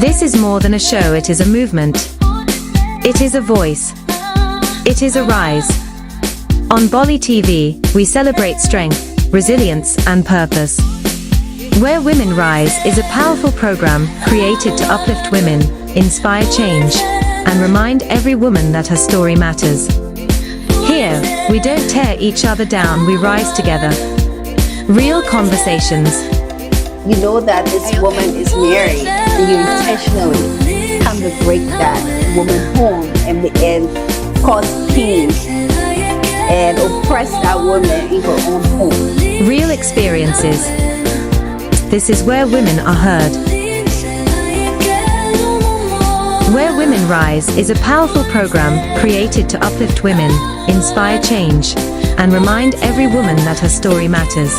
This is more than a show, it is a movement. It is a voice. It is a rise. On Bollietv, we celebrate strength, resilience, and purpose. Where Women Rise is a powerful program created to uplift women, inspire change, and remind every woman that her story matters. Here, we don't tear each other down, we rise together. Real conversations. You know that this woman is married, and you intentionally come to break that woman home and cause pain and oppress that woman in her own home. Real experiences. This is where women are heard. Where Women Rise is a powerful program created to uplift women, inspire change, and remind every woman that her story matters.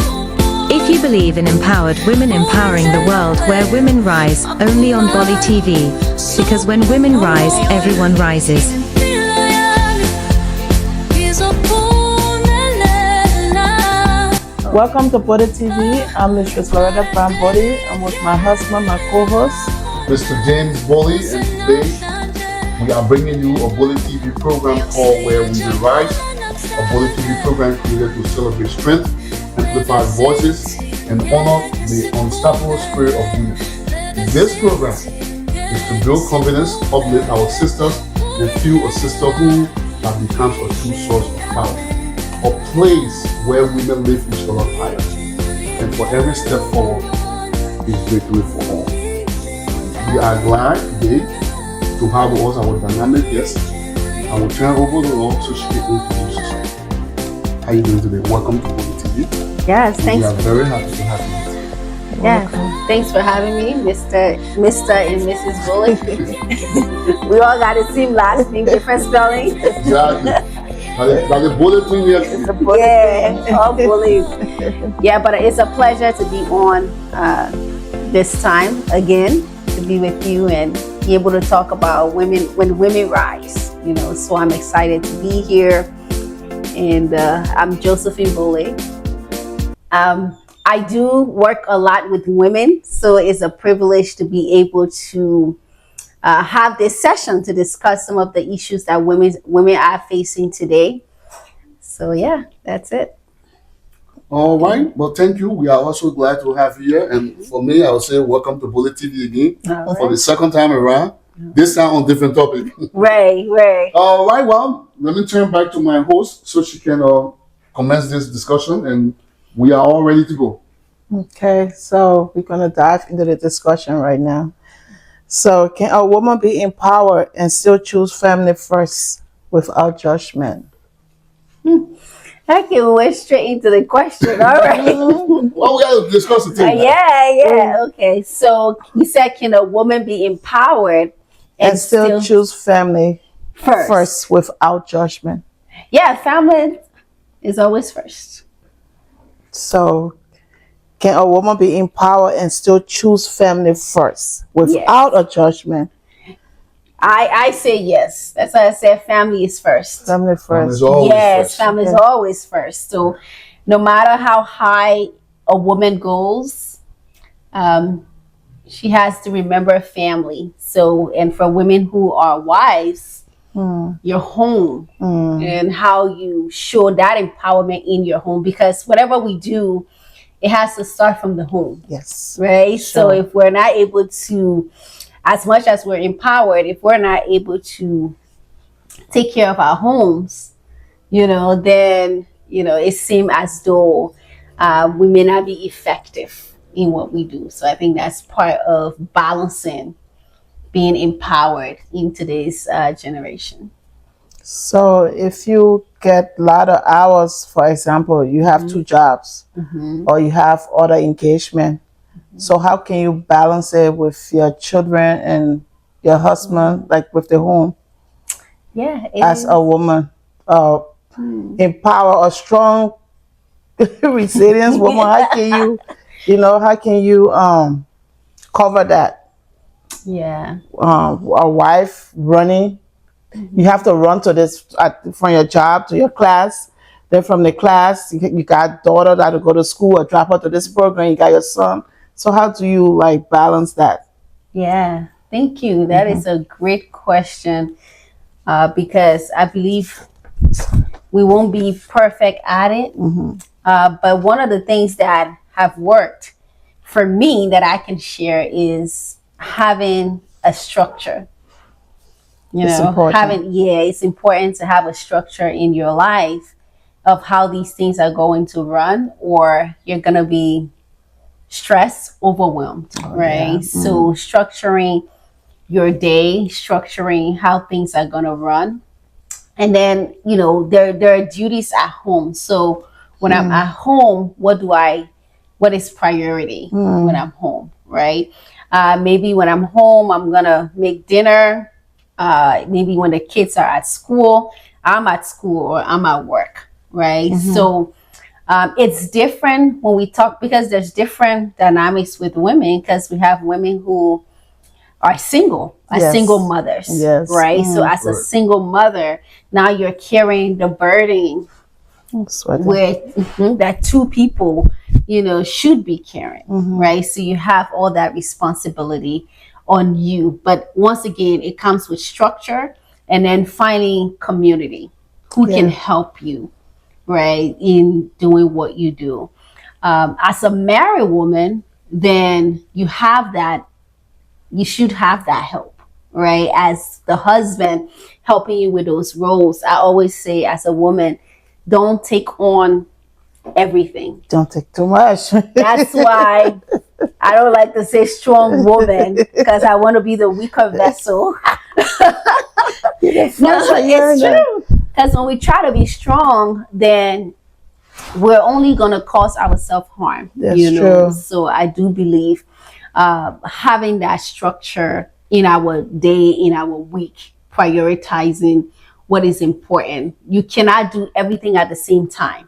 If you believe in empowered women empowering the world, Where Women Rise, only on Bollietv, because when women rise, everyone rises. Welcome to Bollietv. I'm Mistress Loretta Bolay. I'm with my husband, my co-host, Mr. James Bolay, and today we are bringing you a Bollietv program called Where Women Rise, a Bollietv program created to celebrate strength, amplify voices, and honor the unstoppable spirit of women. This program is to build confidence, uplift our sisters, and fuel a sisterhood that becomes a true source of power. A place where women lift each other higher, and for every step forward is victory for all. We are glad today to have with us our dynamic guest. I will turn over the Lord so she can introduce herself. How are you doing today? Welcome to Bollietv. Yes, thanks. We are very happy to have you. Yes, thanks for having me, Mr. and Mrs. Bolay. We all got the same last name, different spelling. Exactly. Like the bullet thing here. Yeah, all Bolay. Yeah, but it's a pleasure to be on this time again, to be with you and be able to talk about women, when women rise. You know, so I'm excited to be here. And I'm Josephine Bolay. I do work a lot with women, so it's a privilege to be able to have this session to discuss some of the issues that women are facing today. So yeah, that's it. All right. Well, thank you. We are also glad to have you here. And for me, I would say welcome to Bollietv again for the second time around. This time on different topic. Right. All right. Well, let me turn back to my host so she can commence this discussion, and we are all ready to go. Okay, so we're going to dive into the discussion right now. So, can a woman be empowered and still choose family first without judgment? I can went straight into the question. All right. Well, we got to discuss it too. Yeah. Okay. So you said, can a woman be empowered and still choose family first without judgment? Yeah, family is always first. So, can a woman be empowered and still choose family first without a judgment? I say yes. That's why I said family is first. Family first. Family is always first. So no matter how high a woman goes, she has to remember family. So, and for women who are wives, your home and how you show that empowerment in your home, because whatever we do, it has to start from the home. Yes. Right? Sure. So if we're not able to, as much as we're empowered, if we're not able to take care of our homes, then, it seems as though we may not be effective in what we do. So I think that's part of balancing being empowered in today's generation. So if you get a lot of hours, for example, you have two jobs or you have other engagement. So how can you balance it with your children and your husband, like with the home? Yeah. As a woman, empower a strong, resilient woman. How can you cover that? Yeah. A wife running. You have to run to this from your job to your class. Then from the class, you got daughter that to go to school or drop her to this program. You got your son. So how do you balance that? Yeah. Thank you. That is a great question, because I believe we won't be perfect at it. But one of the things that have worked for me that I can share is having a structure. It's important. It's important to have a structure in your life of how these things are going to run, or you're going to be stressed, overwhelmed, right? Yeah. So structuring your day, structuring how things are going to run. And then, there are duties at home. So when I'm at home, what is priority when I'm home, right? Maybe when I'm home, I'm going to make dinner. Maybe when the kids are at school, I'm at school or I'm at work, right? So it's different when we talk, because there's different dynamics with women, because we have women who are single, single mothers, right? So as a single mother, now you're carrying the burden that two people, should be carrying, right? So you have all that responsibility on you. But once again, it comes with structure, and then finding community who can help you, right, in doing what you do. As a married woman, then you should have that help, right? As the husband helping you with those roles. I always say, as a woman, don't take on everything. Don't take too much. That's why I don't like to say strong woman, because I want to be the weaker vessel. It's true. Because when we try to be strong, then we're only going to cause ourselves harm. That's true. So I do believe having that structure in our day, in our week, prioritizing what is important. You cannot do everything at the same time,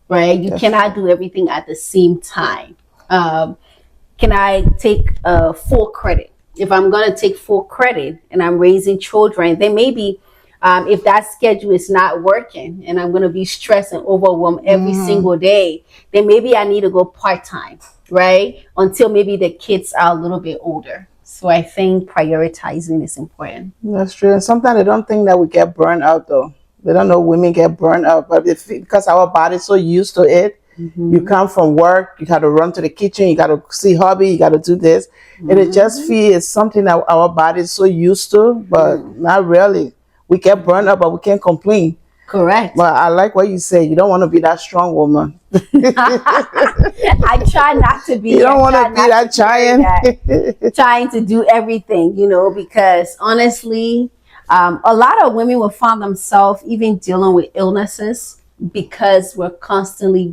right? You cannot do everything at the same time. Can I take full credit? If I'm going to take full credit and I'm raising children, then maybe if that schedule is not working and I'm going to be stressed and overwhelmed every single day, then maybe I need to go part-time, right? Until maybe the kids are a little bit older. So I think prioritizing is important. That's true. And sometimes they don't think that we get burned out, though. They don't know women get burned out, but because our body's so used to it, you come from work, you got to run to the kitchen, you got to see hobby, you got to do this. And it just feels something that our body's so used to, but not really. We get burned out, but we can't complain. Correct. But I like what you say. You don't want to be that strong woman. I try not to be. You don't want to be that giant. Trying to do everything, because honestly, a lot of women will find themselves even dealing with illnesses because we're constantly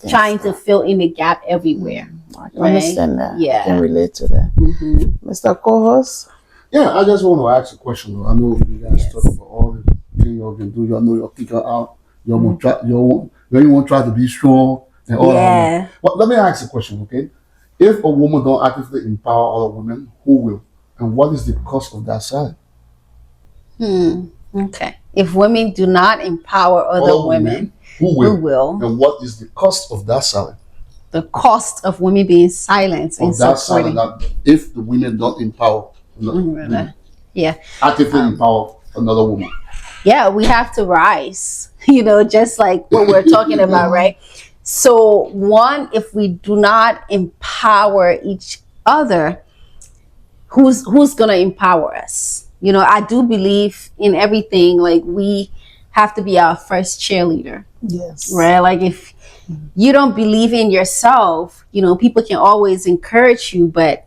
trying to fill in the gap everywhere. I can understand that. Yeah. I can relate to that. Mr. Co-host? Yeah, I just want to ask a question, though. I know you guys talk about all the things you can do. You know you'll figure out. You won't try to be strong and all that. But let me ask a question, okay? If a woman don't actively empower other women, who will? And what is the cost of that side? Okay. If women do not empower other women, who will? And what is the cost of that side? The cost of women being silent and supporting. If the women don't empower actively empower another woman. Yeah, we have to rise, just like what we're talking about, right? So one, if we do not empower each other, who's going to empower us? I do believe in everything. Like, we have to be our first cheerleader. Yes. Right? Like, if you don't believe in yourself, people can always encourage you, but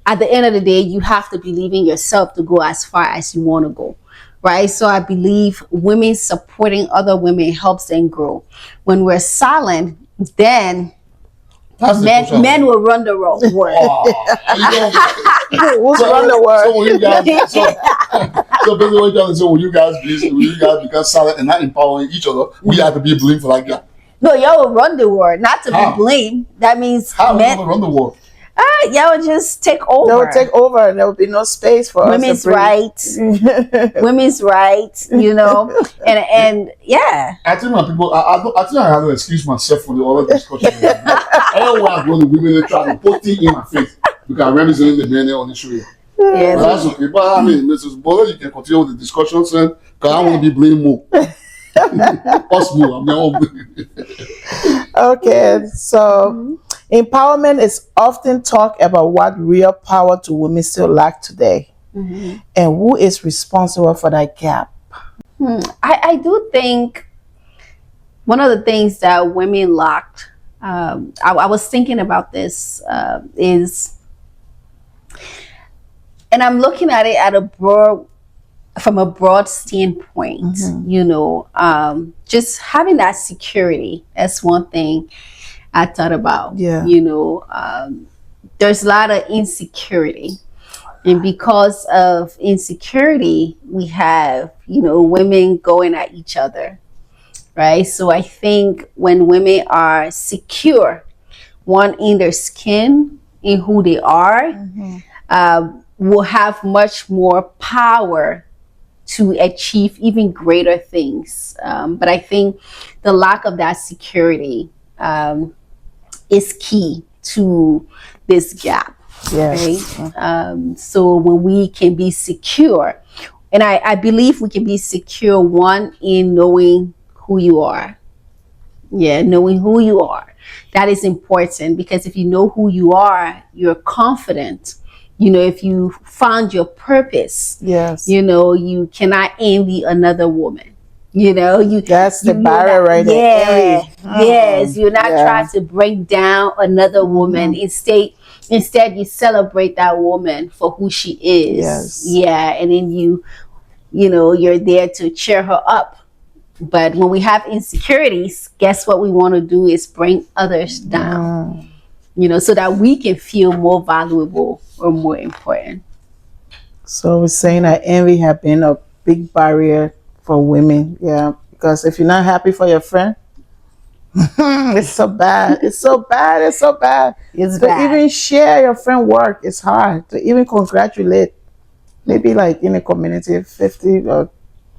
at the end of the day, you have to believe in yourself to go as far as you want to go, right? So I believe women supporting other women helps them grow. When we're silent, then men will run the world. Who's run the world? So when you guys, so basically, when you guys become silent and not empowering each other, we have to be blamed for like that. No, y'all will run the world, not to be blamed. That means men will run the world. Y'all would just take over. They would take over, and there would be no space for women's rights. Women's rights, and yeah. I think when people, I think I have to excuse myself for the other discussion. I don't want to go to women and try to put things in my face because I'm representing the men on the show. Yeah, But that's okay. But I mean, Mrs. Bolay, you can continue with the discussion, son, because I want to be blamed more. Us more. I'm your own. Okay, so empowerment is often talked about what real power do women still lack today, and who is responsible for that gap. I do think one of the things that women lacked, I was thinking about this, is, and I'm looking at it at from a broad standpoint, just having that security. That's one thing I thought about. Yeah. There's a lot of insecurity. And because of insecurity, we have, women going at each other, right? So I think when women are secure, one, in their skin, in who they are, will have much more power to achieve even greater things. But I think the lack of that security is key to this gap. Yes. Right? So when we can be secure, and I believe we can be secure, one, in knowing who you are. Yeah, knowing who you are. That is important, because if you know who you are, you're confident. If you found your purpose, Yes. You cannot envy another woman. That's the barrier right there. Yes, you're not trying to break down another woman. Instead, you celebrate that woman for who she is. Yes. Yeah, and then you're there to cheer her up. But when we have insecurities, guess what we want to do is bring others down. So that we can feel more valuable or more important. So we're saying that envy has been a big barrier for women. Yeah, because if you're not happy for your friend, it's so bad. It's so bad. It's so bad. It's to bad. even share your friend work, it's hard. To even congratulate, maybe like in a community, 50 or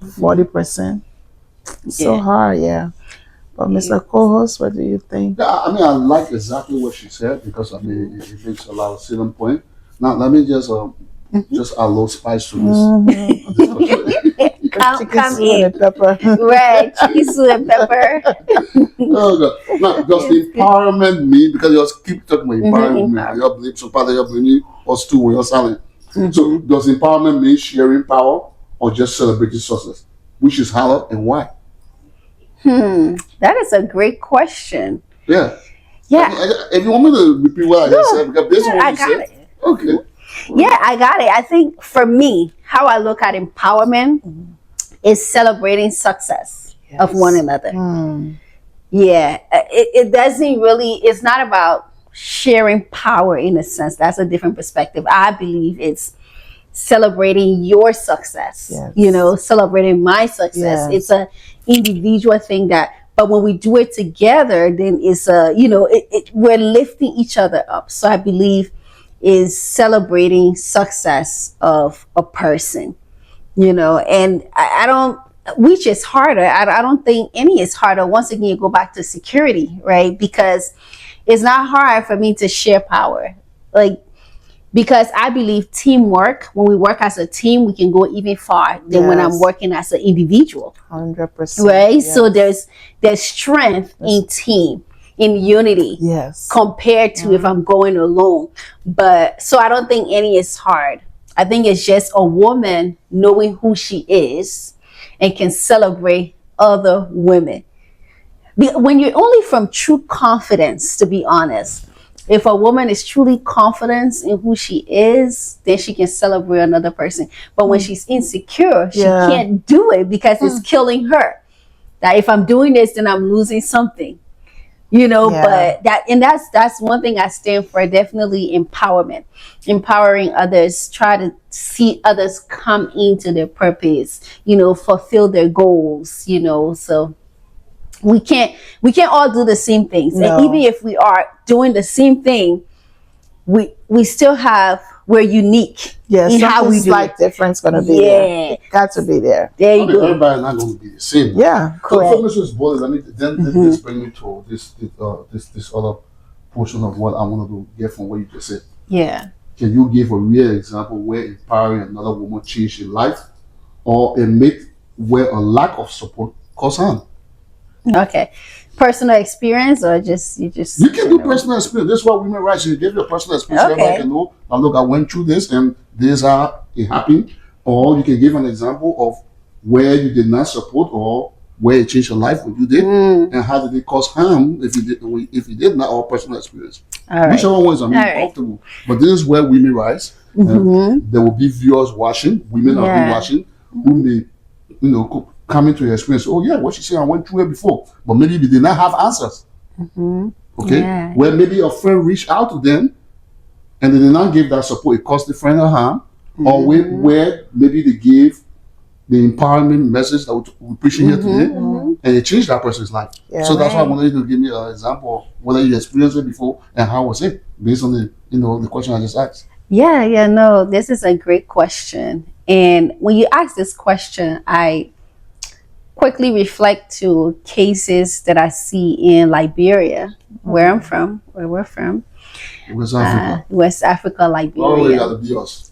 40%. It's so hard, yeah. But Mr. Co-host, what do you think? Yeah, I mean, I like exactly what she said, because I mean, it makes a lot of salient point. Now, let me just add a little spice to this discussion. Come Salt in. and pepper. Right, chicken soup and pepper. Oh, God. Now, does empowerment mean, because you keep talking about empowerment, you believe so part of your belief us too when you're silent. So, does empowerment mean sharing power or just celebrating success? Which is how and why? That is a great question. Yeah. Yeah. If you want me to repeat what I just said, because based on what you said. it. Okay. Yeah, I got it. I think for me, how I look at empowerment is celebrating success of one another. Yeah, it doesn't really, it's not about sharing power in a sense. That's a different perspective. I believe it's celebrating your success, celebrating my success. It's a individual thing but when we do it together, then it's we're lifting each other up. So I believe is celebrating success of a person, and I don't, which is harder. I don't think any is harder. Once again, you go back to security, right? Because it's not hard for me to share power. Because I believe teamwork, when we work as a team, we can go even far than when I'm working as an individual. 100%. Right? Yes. So there's strength in team, in unity. Yes. Compared to if I'm going alone. But so I don't think any is hard. I think it's just a woman knowing who she is and can celebrate other women. When you're only from true confidence, to be honest, if a woman is truly confident in who she is, then she can celebrate another person. But when she's insecure, she can't do it because it's killing her. That if I'm doing this, then I'm losing something. But that's one thing I stand for, definitely empowerment. Empowering others, try to see others come into their purpose, fulfill their goals, so we can't all do the same things. No. And even if we are doing the same thing, we still we're unique in how we do slight it. Difference gonna be there. Got to be there. There you go. Everybody's not going to be the same. Yeah, correct. So Mrs. Bolay, let me this bring me to this other portion of what I want to get from what you just said. Yeah. Can you give a real example where empowering another woman changed your life, or a myth where a lack of support caused harm? Okay. Personal experience, or just you just You can do personal experience. This is what women rights. You give your personal experience. Okay. Everybody can know. Now look, I went through this, and this is how it happened. Or you can give an example of where you did not support, or where it changed your life, what you did, and how did it cause harm if you did not, or personal experience. All right. Whichever one is comfortable. But this is where women rise. And there will be viewers watching. Women are Yeah. watching who may, come into your experience. Oh yeah, what she said, I went through it before, but maybe they did not have answers. Okay, Yeah. where maybe a friend reached out to them and they did not give that support, it caused the friend a harm, or where maybe they gave the empowerment message that we're preaching here today, and it changed that person's life. Yeah. So that's why I wanted you to give me an example of whether you experienced it before and how was it, based on the question I just asked. Yeah, no, this is a great question. And when you ask this question, I quickly reflect to cases that I see in Liberia, where I'm from, where we're from. West Africa. West Africa, Always Liberia. got to be us.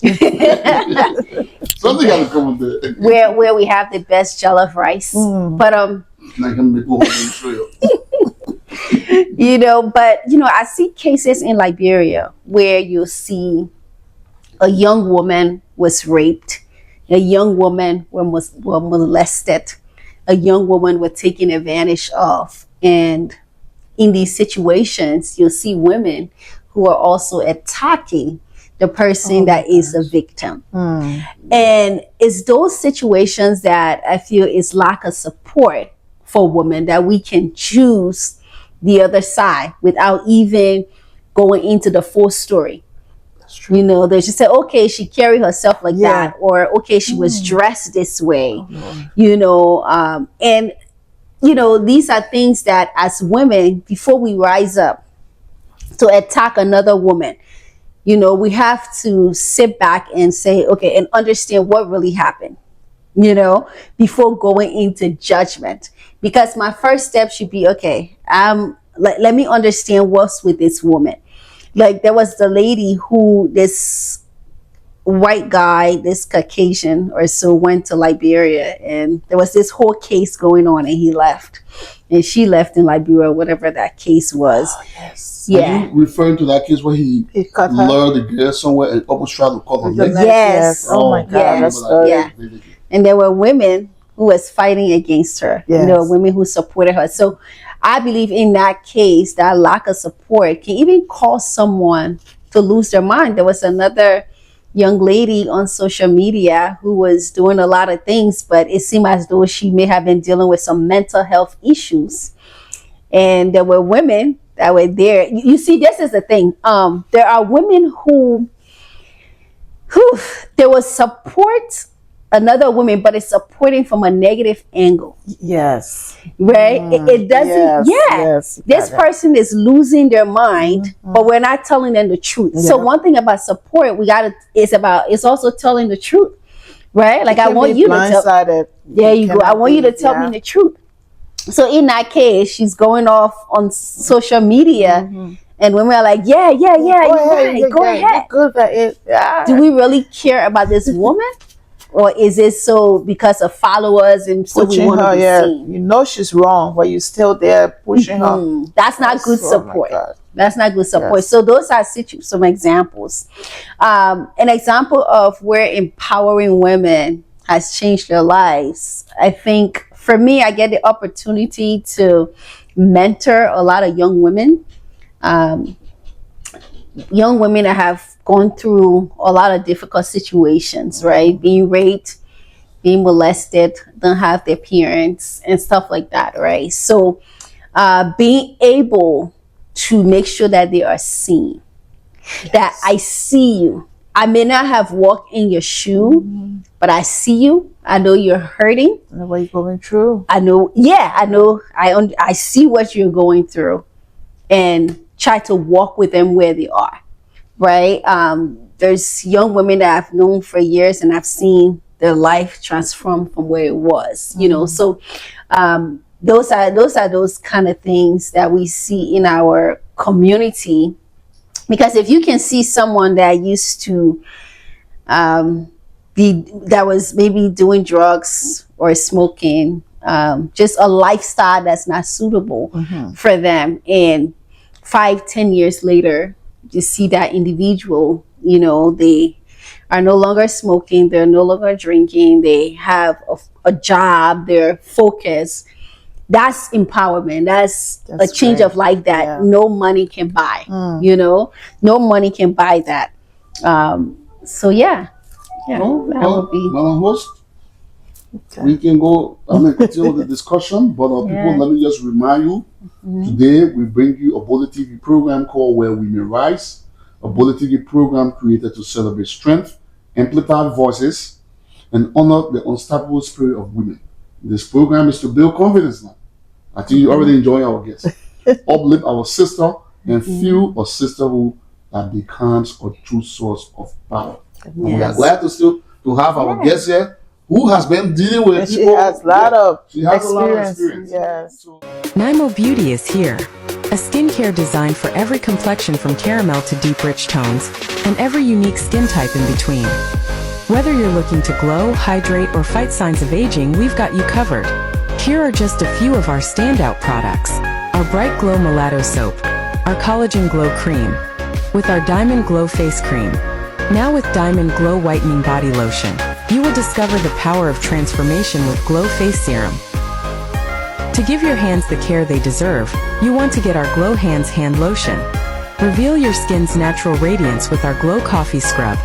Something got to come with it. where we have the best jollof rice. But Like I'm making whole trail. I see cases in Liberia where you see a young woman was raped, a young woman was molested, a young woman was taken advantage of. And in these situations, you'll see women who are also attacking the person that is a victim. And it's those situations that I feel is lack of support for women, that we can choose the other side without even going into the full story. That's true. They just say, okay, she carried herself like that, or okay, she was dressed this way, and these are things that as women, before we rise up to attack another woman, we have to sit back and say, okay, and understand what really happened, before going into judgment. Because my first step should be, okay, let me understand what's with this woman. Like, there was the lady who, this white guy, this Caucasian or so, went to Liberia, and there was this whole case going on, and he left, and she left in Liberia, whatever that case was. Yes. Yeah. Are you referring to that case where he cut her. lured the girl somewhere and almost tried to cut her leg? Yes. Oh my God. Yeah. That's Yeah. And there were women who was fighting against her. Yes. Women who supported her. So I believe in that case, that lack of support can even cause someone to lose their mind. There was another young lady on social media who was doing a lot of things, but it seemed as though she may have been dealing with some mental health issues. And there were women that were there. You see, this is the thing. There are women who there was support another woman, but it's supporting from a negative angle. Yes. Right? It doesn't. Yes. This person is losing their mind, but we're not telling them the truth. So one thing about support, it's also telling the truth. Right? Like, I want you to tell. There you go. I want you to tell me the truth. So in that case, she's going off on social media, and women are like, yeah, go ahead. Good at it. Yeah. Do we really care about this woman? Or is it so because of followers and so we want to be seen? She's wrong, but you're still there pushing her. That's not good support. That's not good support. Yes. So those are some examples. An example of where empowering women has changed their lives. I think for me, I get the opportunity to mentor a lot of young women. Young women that have gone through a lot of difficult situations, right? Being raped, being molested, don't have their parents and stuff like that, right? So being able to make sure that they are seen, that I see you. I may not have walked in your shoe, but I see you. I know you're hurting. I know what you're going through. I know. I see what you're going through, and try to walk with them where they are, right? There's young women that I've known for years, and I've seen their life transform from where it was, So those are those kind of things that we see in our community Because if you can see someone that used to that was maybe doing drugs or smoking, just a lifestyle that's not suitable for them, and 5-10 years later you see that individual, you know, they are no longer smoking, they're no longer drinking, they have a job, they're focused. That's empowerment. That's a change great. of life that no money can buy. You know, no money can buy that. So yeah, that would be. Madam Host, we can go. Continue the discussion, but people, let me just remind you. Today we bring you a Bollietv program called Where Women Rise. A Bollietv program created to celebrate strength, amplify voices, and honor the unstoppable spirit of women. This program is to build confidence now. I think you already enjoy our guests. Uplift our sister and fuel a sisterhood that becomes a true source of power. And we are glad to have our guest here who has been dealing with people. She has a lot of experience. Yes. Nymo Beauty is here. A skincare designed for every complexion from caramel to deep rich tones, and every unique skin type in between. Whether you're looking to glow, hydrate, or fight signs of aging, we've got you covered. Here are just a few of our standout products. Our Bright Glow Mulatto Soap, our Collagen Glow Cream, with our Diamond Glow Face Cream. Now with Diamond Glow Whitening Body Lotion, you will discover the power of transformation with Glow Face Serum. To give your hands the care they deserve, you want to get our Glow Hands Hand Lotion. Reveal your skin's natural radiance with our Glow Coffee Scrub.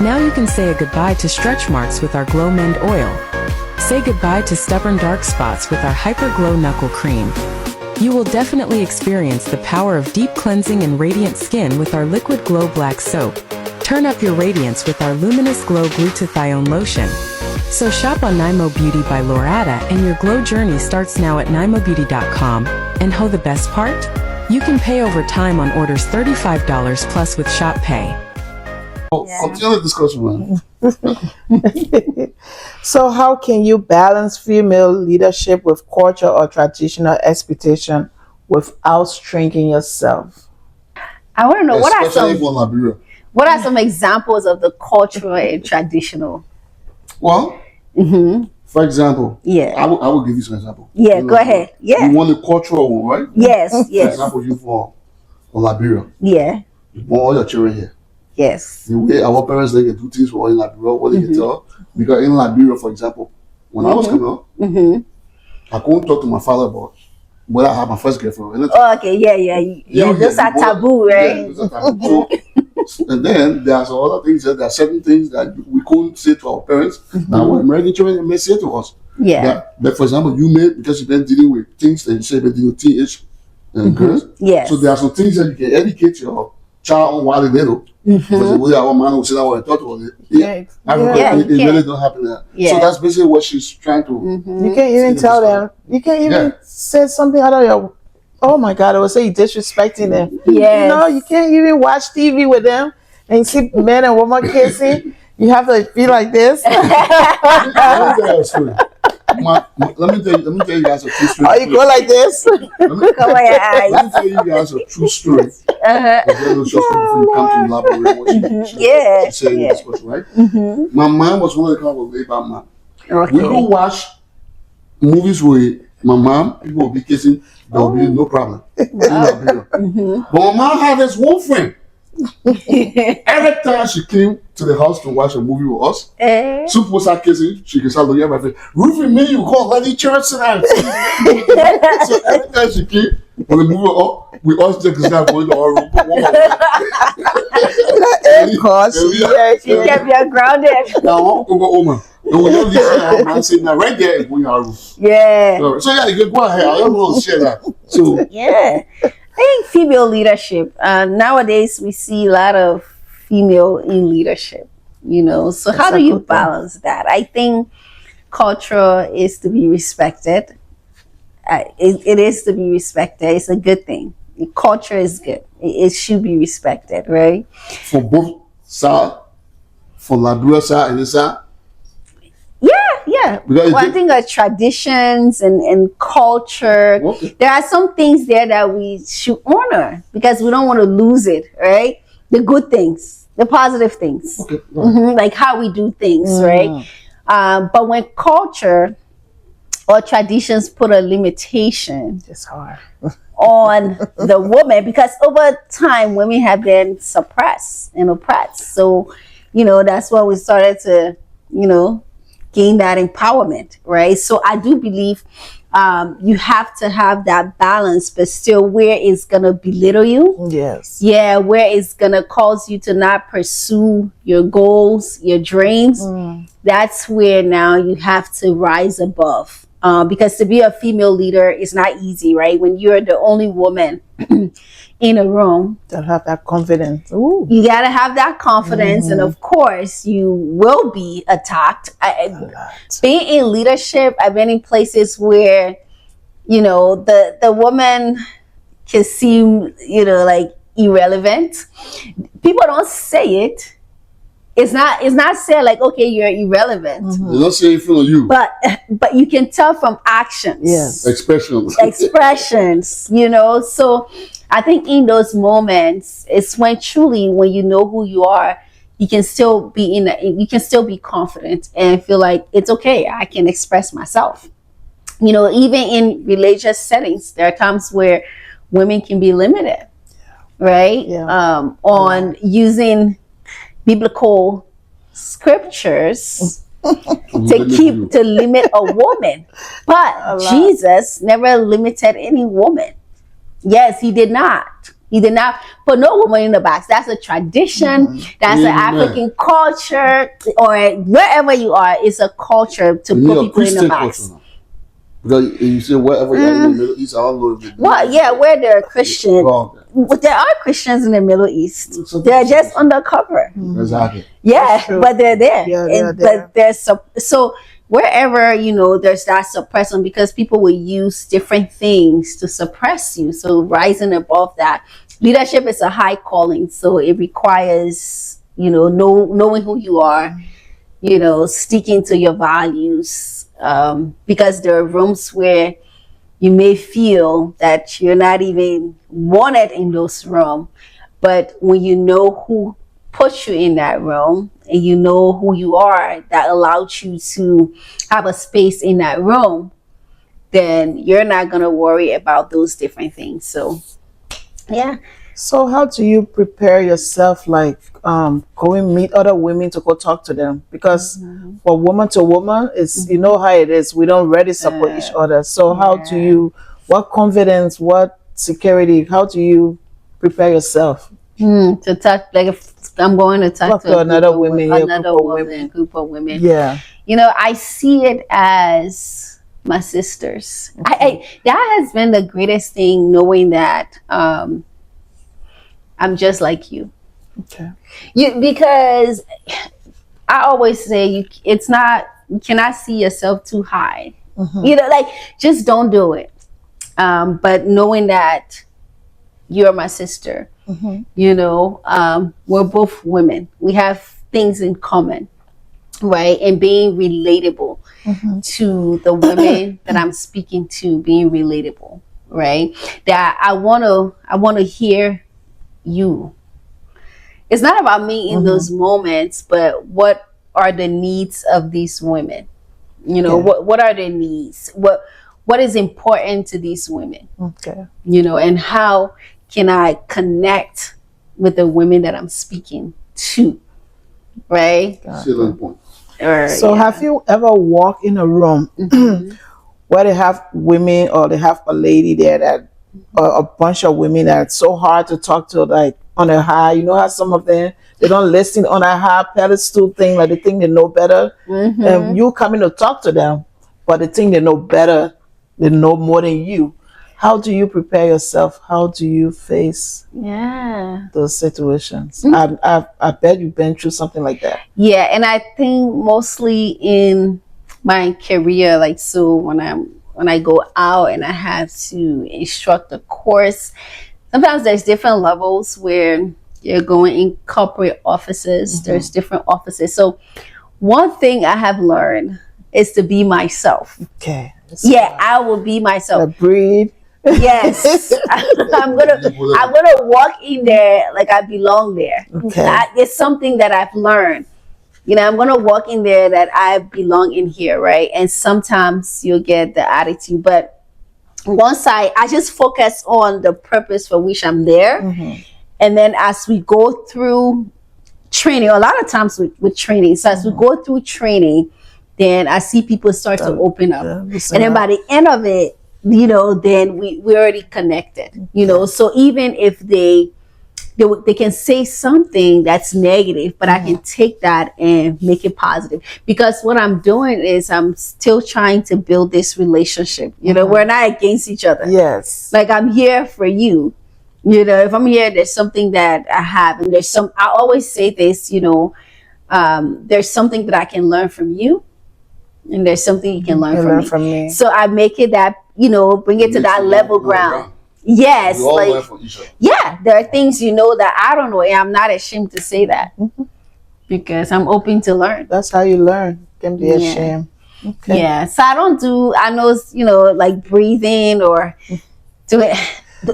Now you can say a goodbye to stretch marks with our Glow Mend Oil. Say goodbye to stubborn dark spots with our Hyper Glow Knuckle Cream. You will definitely experience the power of deep cleansing and radiant skin with our Liquid Glow Black Soap. Turn up your radiance with our Luminous Glow Glutathione Lotion. So shop on Nymo Beauty by Loretta, and your glow journey starts now at nymobeauty.com. And the best part? You can pay over time on orders $35 plus with Shop Pay. Continue the discussion, man. So how can you balance female leadership with culture or traditional expectation without shrinking yourself? I want to know Especially for Liberia. what are some examples of the cultural and traditional? Well, for example, I will give you some example. Yeah, go ahead. Yeah. You want the cultural one, right? Yes, For yes. example, you for Liberia. Yeah. You want all your children here. Yes. The way our parents they can do things for in Liberia, what they can tell. Because in Liberia, for example, when I was coming up, I couldn't talk to my father about whether I had my first girlfriend. Oh, okay, yeah. Those are taboo, right? Yeah, those are taboo. And then there are some other things there are certain things that we couldn't say to our parents that our American children may say to us. Yeah. But for example, you may, because you've been dealing with things that you say you've been dealing with teenage girls. Yes. So there are some things that you can educate your child on while they're little. Because the way our man will sit down and talk to us. It really don't happen there. Yeah. So that's basically what she's trying to. You can't even tell them. You can't even say something out of your. Oh my God! I would say you're disrespecting them. Yes. You know, you can't even watch TV with them and you see men and women kissing. You have to be like this. Let me tell you a story. Let me tell you guys a true story. Or you go like this. Cover your eyes. Let me tell you guys a true story. Before you come to elaborate what she said in this question, right? My mom was one of the kind of laid back man. Okay. We go watch movies with my mom, people will be kissing, there will be no problem. But my mom had this one friend. Every time she came to the house to watch a movie with us, some people start kissing, she can start looking at my face. Ruthie, me, you call Lady Church tonight. So every time she came, when the movie up, we all take a start going to our room. She kept you grounded. Now, I'm going to go home. And we don't listen to our man saying that right there is going to our room. Yeah. So yeah, you can go ahead. I don't want to share that. So yeah. I think female leadership. Nowadays, we see a lot of female in leadership. You know, so how do you balance that? I think culture is to be respected. It is to be respected. It's a good thing. Culture is good. It should be respected, right? For both sides, for Liberia side and this side. Yeah. Because Well, I think traditions and culture. Okay. There are some things there that we should honor because we don't want to lose it, right? The good things, the positive things, Okay, right. like how we do things, right? But when culture or traditions put a limitation It's hard. on the woman, because over time women have been suppressed and oppressed, so that's why we started to gain that empowerment, right? So I do believe you have to have that balance, but still where it's gonna belittle you, Yes. where it's gonna cause you to not pursue your goals, your dreams. That's where now you have to rise above. Because to be a female leader is not easy, right? When you're the only woman in a room, To have that confidence. Ooh. you got to have that confidence. And of course, you will be attacked. Being in leadership, I've been in places where, the woman can seem, like irrelevant. People don't say it. It's not said like, okay, you're irrelevant. They're not saying in front of you. But you can tell from actions. Yes. Expressions. So I think in those moments, it's when truly, when you know who you are, you can still be confident and feel like it's okay. I can express myself. Even in religious settings, there are times where women can be limited, right? Yeah. On using biblical scriptures to limit a woman. But Jesus never limited any woman. Yes, he did not. He did not put no woman in the box. That's a tradition. That's an African culture, or wherever you are, it's a culture to put people in the box. Because you said wherever you're in the Middle East, I don't know if it where there are Christians. There are Christians in the Middle East. They're just undercover. Exactly. Yeah, but they're there. Yeah, But there's so wherever there's that suppression, because people will use different things to suppress you. So rising above that, leadership is a high calling. So it requires knowing who you are, sticking to your values. Because there are rooms where you may feel that you're not even wanted in those rooms, but when you know who put you in that room and you know who you are, that allowed you to have a space in that room, then you're not going to worry about those different things. So yeah. So how do you prepare yourself, like going meet other women to go talk to them? Because for woman to woman, it's you know how it is. We don't really support each other. So how do you, what confidence, what security, how do you prepare yourself? To talk, like if I'm going to talk to another group of women. Yeah. I see it as my sisters. I that has been the greatest thing, knowing that I'm just like you. Okay. Because I always say you cannot see yourself too high. Like just don't do it. But knowing that you're my sister, we're both women. We have things in common, right? And being relatable to the women that I'm speaking to, being relatable, right? That I want to hear you. It's not about me in those moments, but what are the needs of these women? What are their needs? What is important to these women? Okay. And how can I connect with the women that I'm speaking to? Right? Excellent point. So have you ever walked in a room where they have women, or they have a lady there that, or a bunch of women that's so hard to talk to, like on a high, how some of them, they don't listen on a high pedestal thing, like they think they know better. And you coming to talk to them, but they think they know better, they know more than you. How do you prepare yourself? How do you face those situations? I bet you've been through something like that. Yeah, and I think mostly in my career, like, so when I go out and I have to instruct a course, sometimes there's different levels where you're going in corporate offices. There's different offices. So one thing I have learned is to be myself. Okay. Yeah, I will be myself. Breathe. Yes, I'm gonna walk in there like I belong there. Okay. It's something that I've learned. You know, I'm gonna walk in there that I belong in here, right? And sometimes you'll get the attitude, but once I just focus on the purpose for which I'm there, and then as we go through training, a lot of times with training, so as we go through training, then I see people start to open up, and then by the end of it, you know, then we already connected, you know. So even if they can say something that's negative, but I can take that and make it positive, because what I'm doing is I'm still trying to build this relationship. You know, we're not against each other. Yes. Like, I'm here for you. You know, if I'm here, there's something that I have, and I always say this, you know, there's something that I can learn from you, and there's something you can learn from me. So I make it that, you know, bring it to that level ground. Yes, we all learn from each other. Yeah, there are things, you know, that I don't know, and I'm not ashamed to say that, because I'm open to learn. That's how you learn. Can be ashamed. Okay. Yeah, so I know, you know, like breathing or doing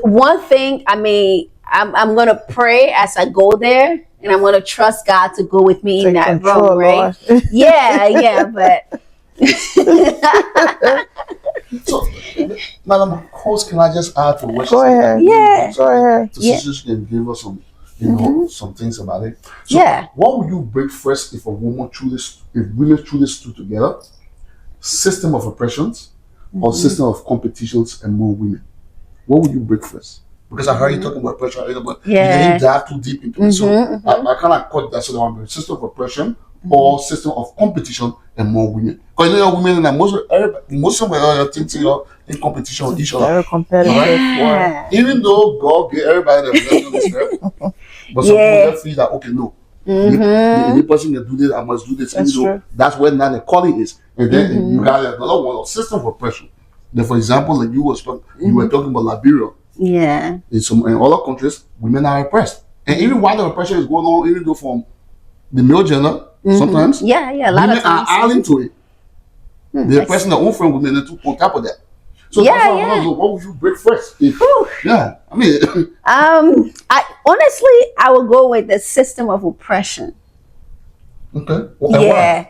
one thing. I mean, I'm gonna pray as I go there, and I'm gonna trust God to go with me in that room, right? Yeah, but. So, Madam Coach, can I just add to what Go ahead. Yeah. Go ahead. So sisters can give us some, you know, some things about it. So Yeah. what would you break first if women truly stood together? System of oppressions or system of competitions among women? What would you break first? Because I heard you talking about oppression, but you didn't dive too deep into it. So I kind of caught that. So the one system of oppression or system of competition among women. Because you know, women and most of them are thinking in competition with each other. Very competitive. Yeah. Even though God gave everybody the blessing on this earth, but some people feel that, okay, no, the person can do this, I must do this. That's Even though true. that's where now the calling is. And then you got another one, a system of oppression. Then, for example, like you were talking about Liberia. Yeah. In other countries, women are oppressed. And even while the oppression is going on, even though from the male gender, sometimes a lot women of times. are adding to it. They're oppressing their own friend women on top of that. So that's why I want to know, what would you break first? I mean, I honestly, I would go with the system of oppression. okay. Why?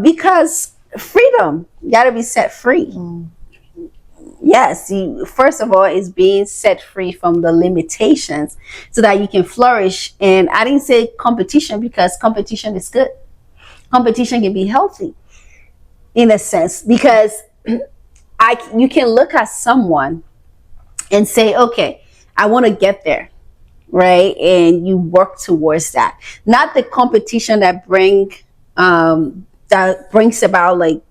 Because freedom, you got to be set free. Yes, first of all, is being set free from the limitations so that you can flourish. And I didn't say competition, because competition is good. Competition can be healthy in a sense, because you can look at someone and say, okay, I want to get there, right? And you work towards that. Not the competition that brings about like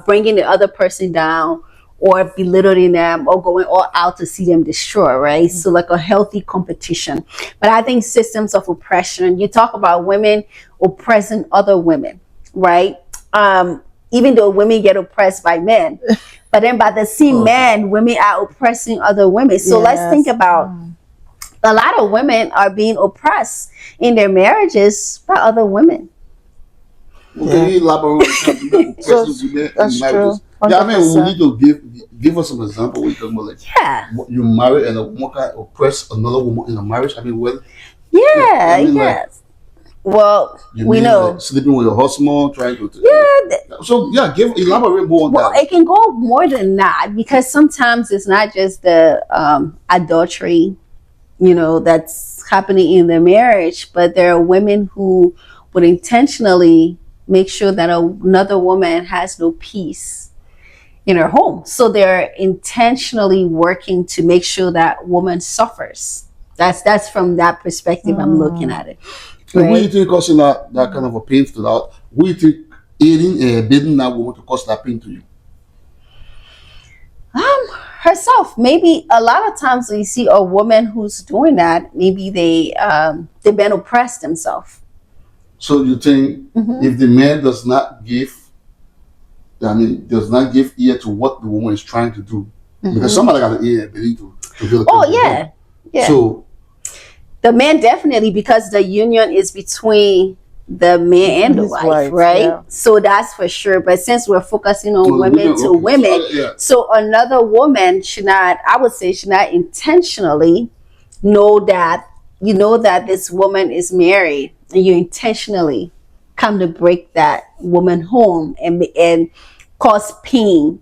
bringing the other person down, or belittling them, or going all out to see them destroy, right? So like a healthy competition. But I think systems of oppression, you talk about women oppressing other women, right? Even though women get oppressed by men, but then by the same men, women are oppressing other women. So let's think about a lot of women are being oppressed in their marriages by other women. Can you elaborate on women That's in marriages? true. Yeah, I mean, we need to give us some example. We talking about like you marry and a woman can oppress another woman in a marriage. I mean, well, Like, well, we know like, sleeping with your husband, trying to so elaborate more on that. Well, it can go more than that, because sometimes it's not just the adultery, you know, that's happening in the marriage, but there are women who would intentionally make sure that another woman has no peace in her home. So they're intentionally working to make sure that woman suffers. That's from that perspective I'm looking at it. And what do you think causing that kind of a pain to that? What do you think aiding and bidding that woman to cause that pain to you? Herself. Maybe a lot of times when you see a woman who's doing that, maybe they've been oppressed themselves. So you think if the man does not give ear to what the woman is trying to do, because somebody got an ear and ability to feel the Yeah. So the man definitely, because the union is between the man and the His wife, wife, right? yeah. So that's for sure. But since we're focusing on So women to okay. women, Yeah. so another woman should not, I would say, should not intentionally know that this woman is married, and you intentionally come to break that woman home and cause pain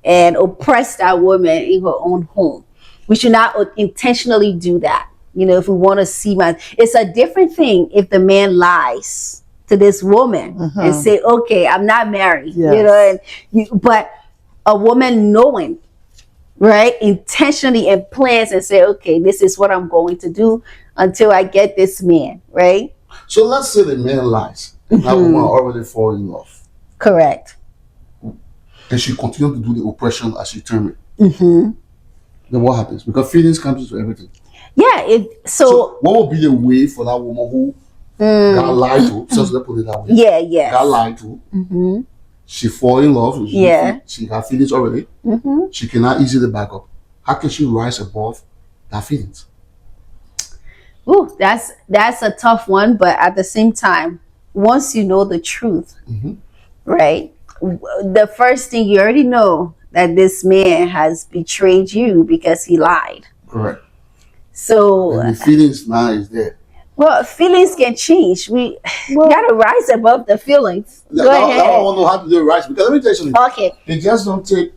and oppress that woman in her own home. We should not intentionally do that. If we want to see it's a different thing if the man lies to this woman and say, okay, I'm not married, Yes. but a woman knowing, right, intentionally and plans and say, okay, this is what I'm going to do until I get this man, right? So let's say the man lies. That woman already fall in love. Correct. And she continued to do the oppression as she termed it. Then what happens? Because feelings come into everything. Yeah. So what would be the way for that woman who got lied to? So let's put it that way. Yeah. Yes. Got lied to. She fall in love. She got feelings already. She cannot easily back up. How can she rise above that feelings? Ooh, that's a tough one. But at the same time, once you know the truth, right? The first thing you already know that this man has betrayed you because he lied. Correct. So And the feelings now is there. well, feelings can change. We gotta rise above the feelings. Go Now ahead. I want to know how to do it right. Because let me tell you something. Okay. It just don't take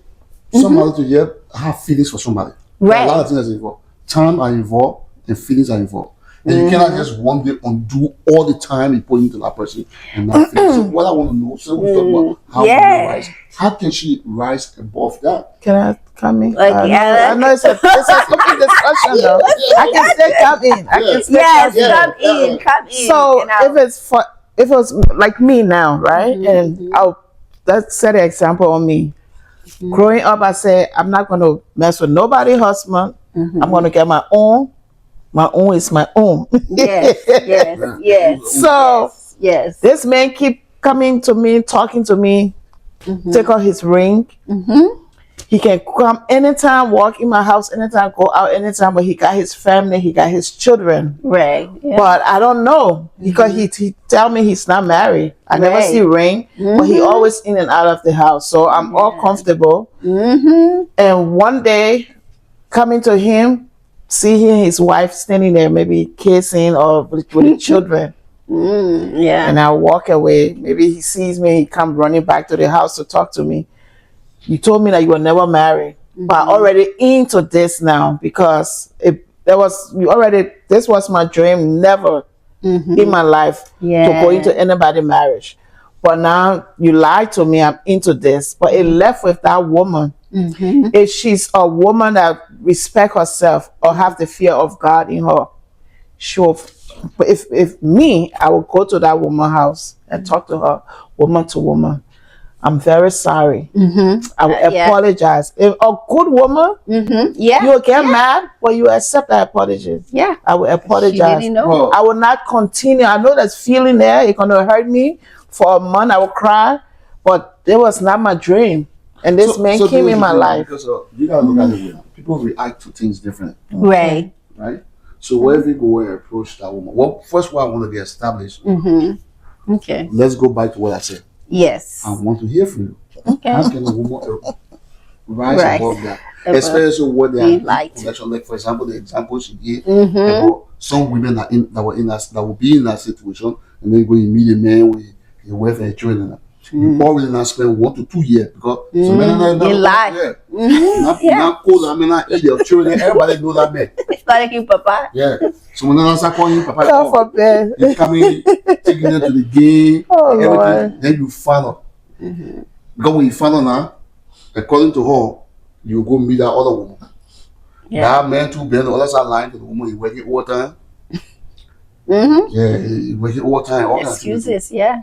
somebody to have feelings for somebody. Right. A lot of things are involved. Time are involved and feelings are involved. And you cannot just one day undo all the time you put into that person and not feel. So what I want to know, so we talk about how to rise. How can she rise above that? Can I come in? Like, I know it's a cooking discussion though. I can still come in. I can still come in. Come in. So if it was like me now, right? And let's set an example on me. Growing up, I said I'm not going to mess with nobody's husband. I'm going to get my own. My own is my own. Yes. So yes. this man keep coming to me, talking to me. Take out his ring. He can come anytime, walk in my house anytime, go out anytime. But he got his family, he got his children. Right. Yeah. But I don't know because he tell me he's not married. I never see ring, but he always in and out of the house. So I'm all comfortable. And one day, coming to him, seeing his wife standing there, maybe kissing or with the children. And I walk away. Maybe he sees me, he come running back to the house to talk to me. You told me that you were never married, but I'm already into this now because this was my dream, never in my life to go into anybody's marriage. But now you lied to me, I'm into this. But it left with that woman. If she's a woman that respect herself or have the fear of God in her, sure. But if me, I will go to that woman's house and talk to her, woman to woman. I'm very sorry. I will apologize. If a good woman, you'll get mad, but you accept that apology. Yeah. I will apologize. Really know. I will not continue. I know there's feeling there. It's going to hurt me. For a month, I will cry, but it was not my dream. And this man came in my life. Because you gotta look at it. People react to things different. Right. Right? So wherever you go and approach that woman, well, first what I want to get established. Okay. Let's go back to what I said. Yes. I want to hear from you. Okay. How can a woman rise above that? Especially what they are like, for example, the example she gave about some women that will be in that situation, and then go and meet a man with a wife and children. You already not spend 1 to 2 years because so men are not lie. Not cold. I mean, not eat their children. Everybody know that man. Like you, Papa. Yeah. So when I start calling him Papa, God forbid. they coming, taking them to the game, everything. Lord. Then you follow. Because when you follow now, according to her, you go meet that other woman. That man too, Ben, the other side lying to the woman. He working overtime. Yeah, he working overtime. All Excuses, yeah.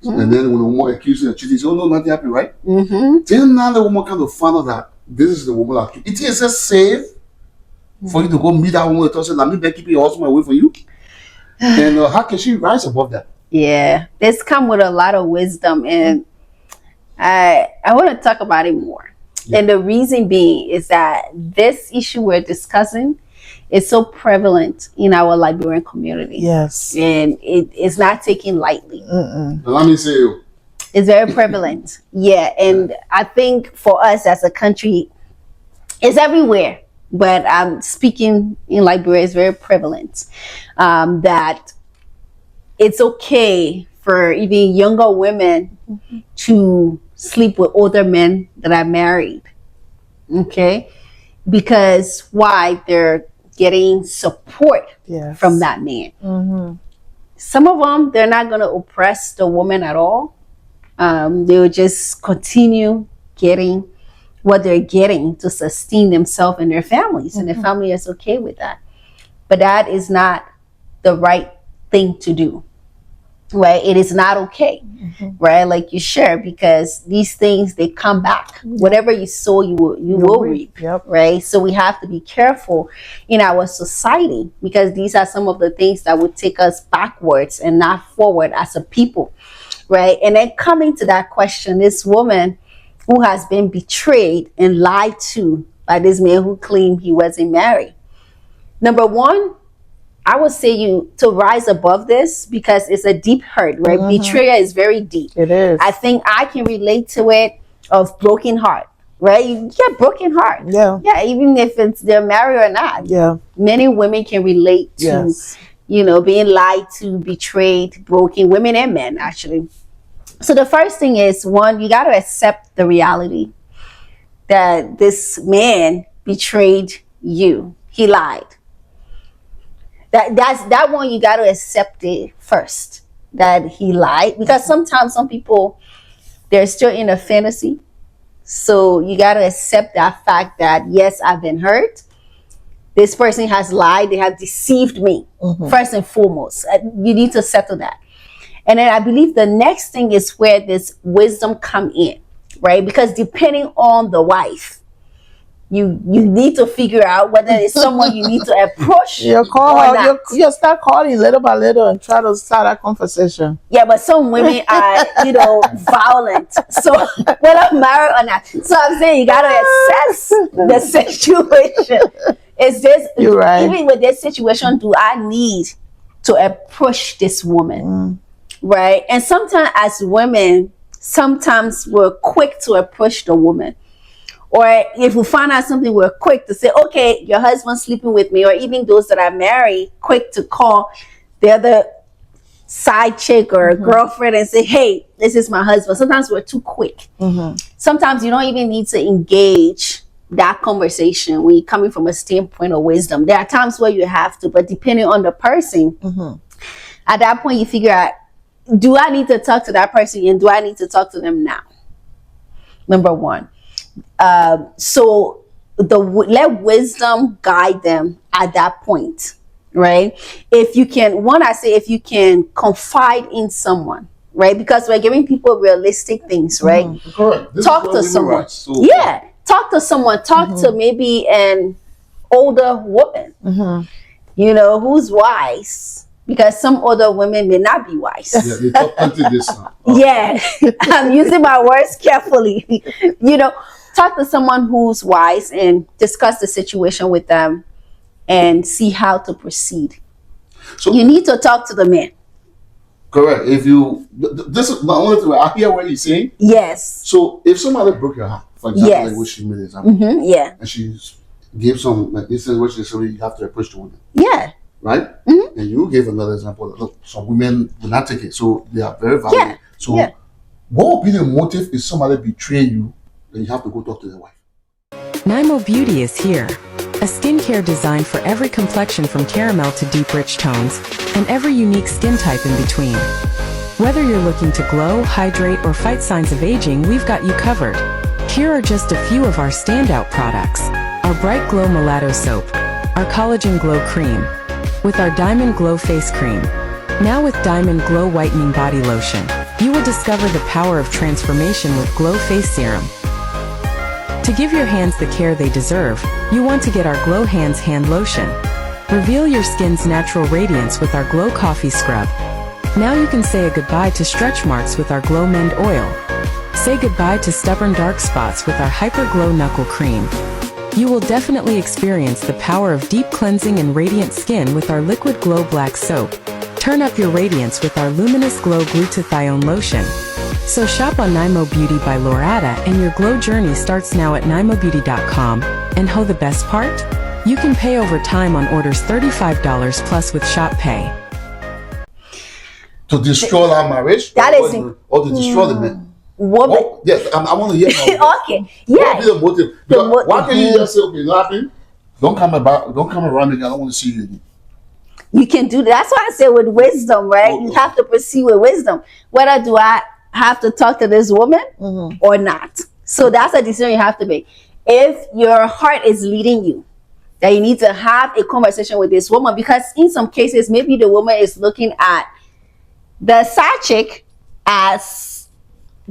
And then when the woman accuses you of cheating, she says, oh no, nothing happened, right? Then now the woman kind of find out that this is the woman that it is just safe for you to go meet that woman and say, let me keep your husband away from you. And how can she rise above that? Yeah, this come with a lot of wisdom, and I want to talk about it more. And the reason being is that this issue we're discussing is so prevalent in our Liberian community. Yes. And it is not taken lightly. Let me say, It's very prevalent. Yeah. And I think for us as a country, it's everywhere. But I'm speaking in Liberia, it's very prevalent that it's okay for even younger women to sleep with older men that are married. Okay? Because why? They're getting support Yes. from that man. Some of them, they're not going to oppress the woman at all. They will just continue getting what they're getting to sustain themselves and their families, and the family is okay with that. But that is not the right thing to do, right? It is not okay, right? Like you share, because these things, they come back. Whatever you sow, you will reap. Yep. Right? So we have to be careful in our society, because these are some of the things that would take us backwards and not forward as a people, right? And then coming to that question, this woman who has been betrayed and lied to by this man who claimed he wasn't married. Number one, I would say you to rise above this, because it's a deep hurt, right? Betrayal is very deep. It is. I think I can relate to it of broken heart, right? You get broken heart. Yeah. Yeah, even if it's they're married or not. Yeah. Many women can relate to, Yes. being lied to, betrayed, broken, women and men, actually. So the first thing is, one, you got to accept the reality that this man betrayed you. He lied. That one, you got to accept it first, that he lied, because sometimes some people, they're still in a fantasy. So you got to accept that fact that, yes, I've been hurt. This person has lied. They have deceived me. First and foremost, you need to settle that. And then I believe the next thing is where this wisdom come in, right? Because depending on the wife, you need to figure out whether it's someone you need to approach. You call or her, not. you start calling little by little and try to start a conversation. Yeah, but some women are, violent. So whether I'm married or not. So I'm saying you gotta assess the situation. Is this You're right. Even with this situation, do I need to approach this woman? Right? And sometimes as women, sometimes we're quick to approach the woman. Or if we find out something, we're quick to say, okay, your husband's sleeping with me. Or even those that are married, quick to call the other side chick or girlfriend and say, hey, this is my husband. Sometimes we're too quick. Sometimes you don't even need to engage that conversation when you're coming from a standpoint of wisdom. There are times where you have to, but depending on the person, at that point you figure out, do I need to talk to that person, and do I need to talk to them now? Number one. So let wisdom guide them at that point, right? If you can confide in someone, right? Because we're giving people realistic things, right? correct. This Talk is to where someone. women rise. So, Yeah, talk to someone. Talk to maybe an older woman, who's wise. Because some older women may not be wise. Yeah, they talk plenty this now. Yeah, I'm using my words carefully. Talk to someone who's wise and discuss the situation with them and see how to proceed. So You need to talk to the man. correct. If you, this is my only thing. I hear what you're saying. Yes. So if somebody broke your heart, for example, Yes. like what she made example, Yeah. and she gave some, like this is what she said, you have to approach the woman, Yeah. right? And you gave another example. Look, some women will not take it, so they are very valuable. Yeah. So Yeah. what would be the motive if somebody betray you? Then you have to go talk to the wife. Nymo Beauty is here. A skincare designed for every complexion from caramel to deep rich tones, and every unique skin type in between. Whether you're looking to glow, hydrate, or fight signs of aging, we've got you covered. Here are just a few of our standout products. Our Bright Glow Mulatto Soap, our Collagen Glow Cream, with our Diamond Glow Face Cream. Now with Diamond Glow Whitening Body Lotion, you will discover the power of transformation with Glow Face Serum. To give your hands the care they deserve, you want to get our Glow Hands Hand Lotion. Reveal your skin's natural radiance with our Glow Coffee Scrub. Now you can say a goodbye to stretch marks with our Glow Mend Oil. Say goodbye to stubborn dark spots with our Hyper Glow Knuckle Cream. You will definitely experience the power of deep cleansing and radiant skin with our Liquid Glow Black Soap. Turn up your radiance with our Luminous Glow Glutathione Lotion. So shop on Nymo Beauty by Loretta and your glow journey starts now at nymobeauty.com. And how the best part? You can pay over time on orders $35 plus with Shop Pay. To destroy our marriage? That is or to destroy the man? Woman. Oh, yes, I want to hear more. Okay. Yeah. What would be the motive? Because why can't you just say, okay, nothing? Don't come around again. I don't want to see you again. You can do that. That's why I say with wisdom, right? Oh, you have to proceed with wisdom. Whether do I have to talk to this woman or not? So that's a decision you have to make. If your heart is leading you, that you need to have a conversation with this woman, because in some cases, maybe the woman is looking at the side chick as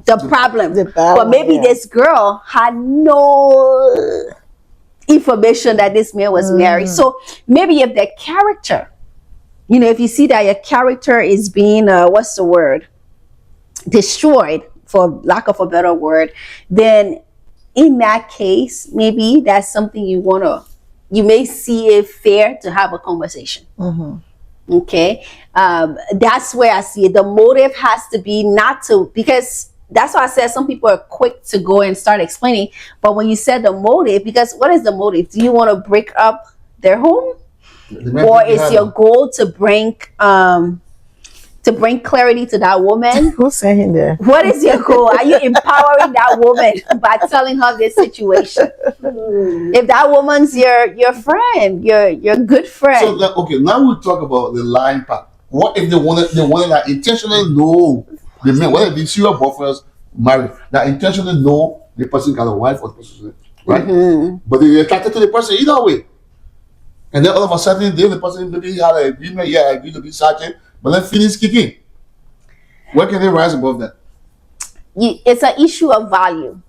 the problem, but maybe this girl had no information that this man was married. So maybe if the character, if you see that your character is being what's the word, destroyed, for lack of a better word, then in that case, maybe that's something you may see it fair to have a conversation. Okay, that's where I see it. The motive has to be not to, because that's why I said some people are quick to go and start explaining. But when you said the motive, because what is the motive? Do you want to break up their home, or is your goal to bring clarity to that woman? Who's saying that? What is your goal? Are you empowering that woman by telling her this situation? If that woman's your friend, your good friend. So okay, now we talk about the lying part. What if they wanted like intentionally know the man, whether they see your boyfriends married, that intentionally know the person got a wife or the person, right? But they're attracted to the person either way. And then all of a sudden, the person maybe had an agreement, I agree to be sergeant, but then feelings kick in. Where can they rise above that? It's an issue of value.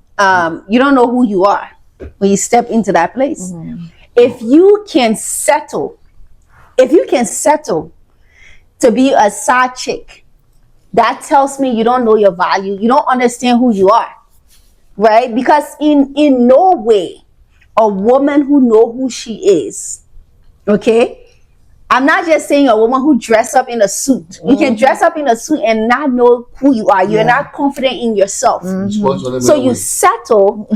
You don't know who you are when you step into that place. If you can settle to be a side chick, that tells me you don't know your value. You don't understand who you are, right? Because in no way a woman who knows who she is, okay? I'm not just saying a woman who dress up in a suit. You can dress up in a suit and not know who you are. You're not confident in yourself. So you settle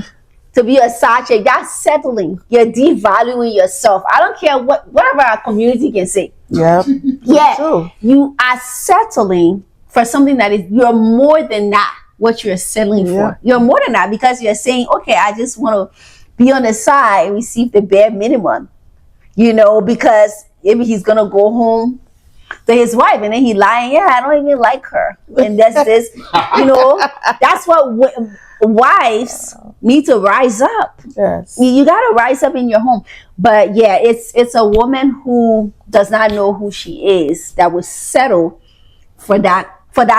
to be a side chick. That's settling. You're devaluing yourself. I don't care whatever our community can say. Yeah. Yeah. You are settling for something that you're more than that, what you're settling for. You're more than that, because you're saying, okay, I just want to be on the side and receive the bare minimum, because maybe he's going to go home to his wife and then he lying, I don't even like her. And that's this, that's what wives need to rise up. Yes. You got to rise up in your home. But yeah, it's a woman who does not know who she is that will settle for that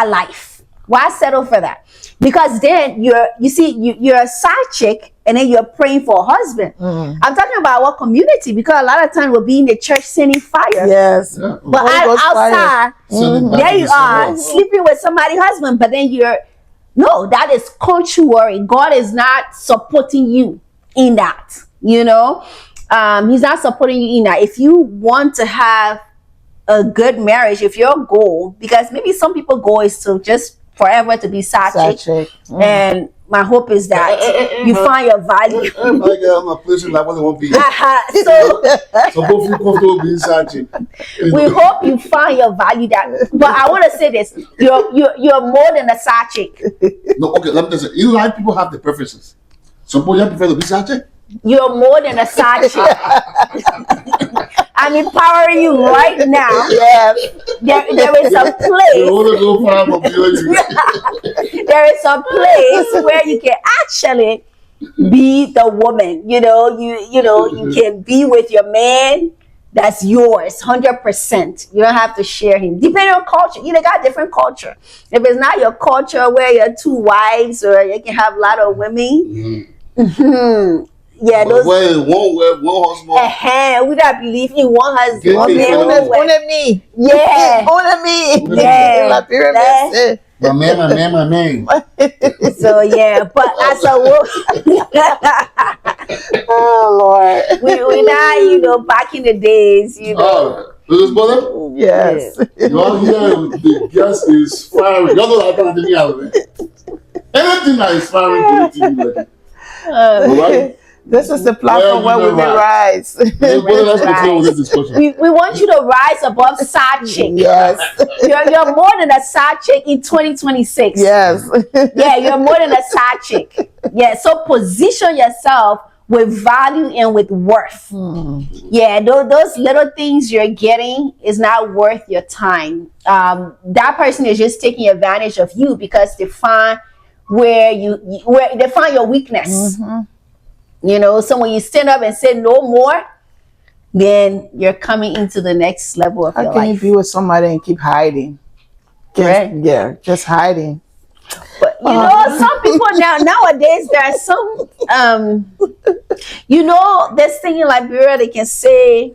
life. Why settle for that? Because then you're a side chick and then you're praying for a husband. I'm talking about our community, because a lot of times we'll be in the church sending fire. Yes. But outside, there you are sleeping with somebody's husband, but then that is contrary. God is not supporting you in that. He's not supporting you in that. If you want to have a good marriage, if your goal, because maybe some people's goal is to just forever to be side chick. And my hope is that you find your value. I'm a person that won't be. So both you comfortable being side chick. We hope you find your value but I want to say this: you're more than a side chick. No, okay. Let me just say, like people have the preferences. Some people prefer to be side chick. You're more than a side chick. I'm empowering you right now. There is a place. There is a place where you can actually be the woman. You can be with your man. That's yours, 100%. You don't have to share him. Depending on culture, they got different culture. If it's not your culture where you're two wives or you can have a lot of women. Yeah, but those one husband. We don't believe in one husband. Only me. Yeah. Only me. Yeah. My man. So yeah, but as a woman, Oh Lord. we now, you know, back in the days, you know. Oh, this brother? Yes. Y'all here, the guest is firing. Y'all know that kind of thing out of it. Anything that is firing to the TV, like, alright? This is the platform where women rise. Let's continue with this discussion. We want you to rise above side chick. Yes. You're more than a side chick in 2026. Yes. Yeah, you're more than a side chick. Yeah, so position yourself with value and with worth. Yeah, those little things you're getting is not worth your time. That person is just taking advantage of you because they find where they find your weakness. You know, so when you stand up and say no more, then you're coming into the next level of your How can life. you be with somebody and keep hiding? Right. Yeah, just hiding. But you know, some people nowadays there are some you know, this thing in Liberia they can say,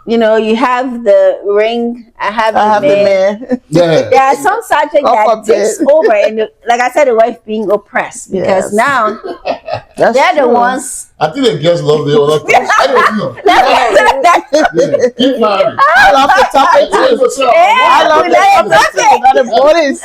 you know, you have the ring, I have the man. Yeah. There are some subjects that takes over, and like I said, the wife being oppressed because Yes. now That's they're the true. ones. I think the guests love the other things. I don't know. Yeah. Keep firing. I love the topic too. I love the topic. The bodies.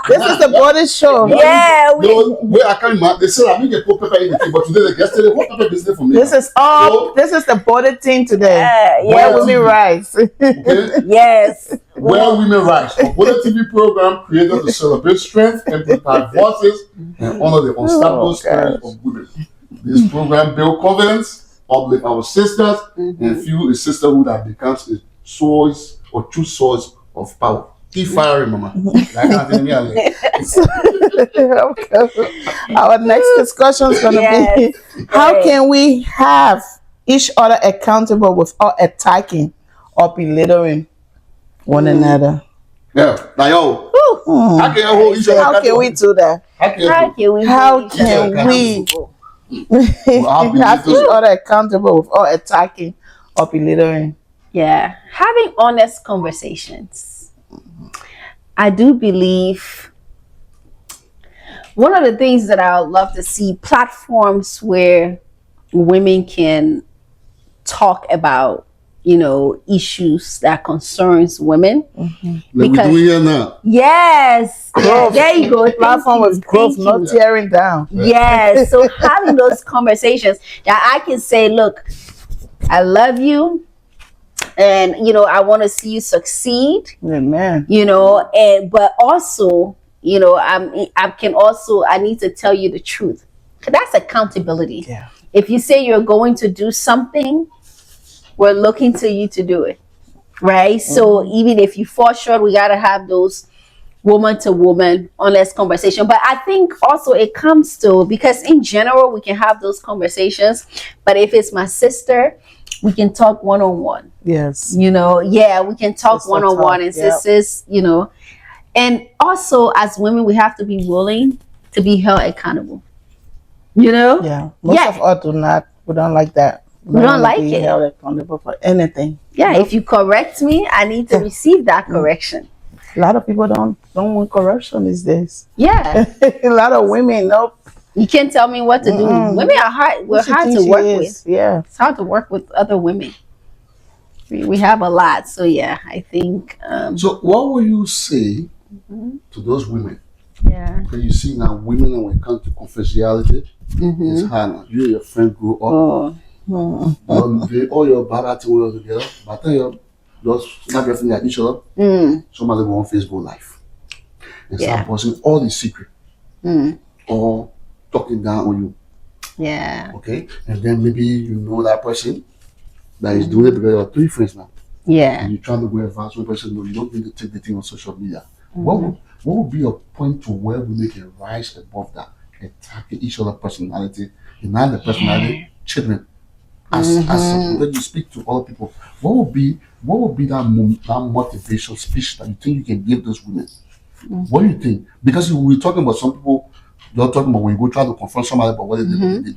This is the bodies show. Yeah, Wait, I can't imagine. They said I mean they put pepper in the tea, but today the guest said what pepper business for me? This is all. This is the body team today. yeah, Where women rise. Okay? yes. Where women rise. A Bollietv program created to celebrate strength, amplify voices, and honor the unstoppable spirit of women. This program builds confidence, uplift our sisters, and fuel a sisterhood that becomes a source or true source of power. Keep firing, mama. Our next discussion is going to be how can we have each other accountable without attacking or belittling one another? Yeah. Now, yo, how can you hold each other How can accountable? we do that? How can How can we have each other accountable without attacking or belittling? Yeah, having honest conversations. I do believe one of the things that I would love to see platforms where women can talk about, you know, issues that concerns women. Like we're doing here now. Yes, Growth. there you go. Platform with growth, not tearing down. Yes, so having those conversations that I can say, look, I love you, and you know, I want to see you succeed. Amen. You know, and but also, you know, I need to tell you the truth. That's accountability. Yeah. If you say you're going to do something, we're looking to you to do it, right? So even if you fall short, we got to have those woman to woman honest conversation. But I think also it comes to, because in general we can have those conversations, but if it's my sister, we can talk one-on-one. Yes. You know, yeah, we can talk Sister one-on-one talk, and sisters, you know. And also as women, we have to be willing to be held accountable. You know? Yeah. Most of us do not. We don't like that. We don't like be it. held accountable for anything. Yeah, if you correct me, I need to receive that correction. A lot of people don't want correction these days. Yeah. A lot of women, nope. You can't tell me what to do. Women are hard. We're She hard thinks to she work is. with. Yeah. It's hard to work with other women. We have a lot. So yeah, I think So what will you say to those women? yeah. When you see now women and when it comes to confidentiality, it's hard now. You and your friend grow up. All your bad things together. But then you just snap everything at each other. Somebody go on Facebook Live and start posting all the secret, or talking down on you. Yeah. Okay, and then maybe you know that person that is doing it because you are three friends now, Yeah. and you're trying to go advance one person. No, you don't need to take the thing on social media. What would be your point to where we can rise above that, attacking each other's personality, denying the personality, children? As when you speak to other people, what would be that motivational speech that you think you can give those women? What do you think? Because we're talking about some people, you're talking about when you go try to confront somebody about what they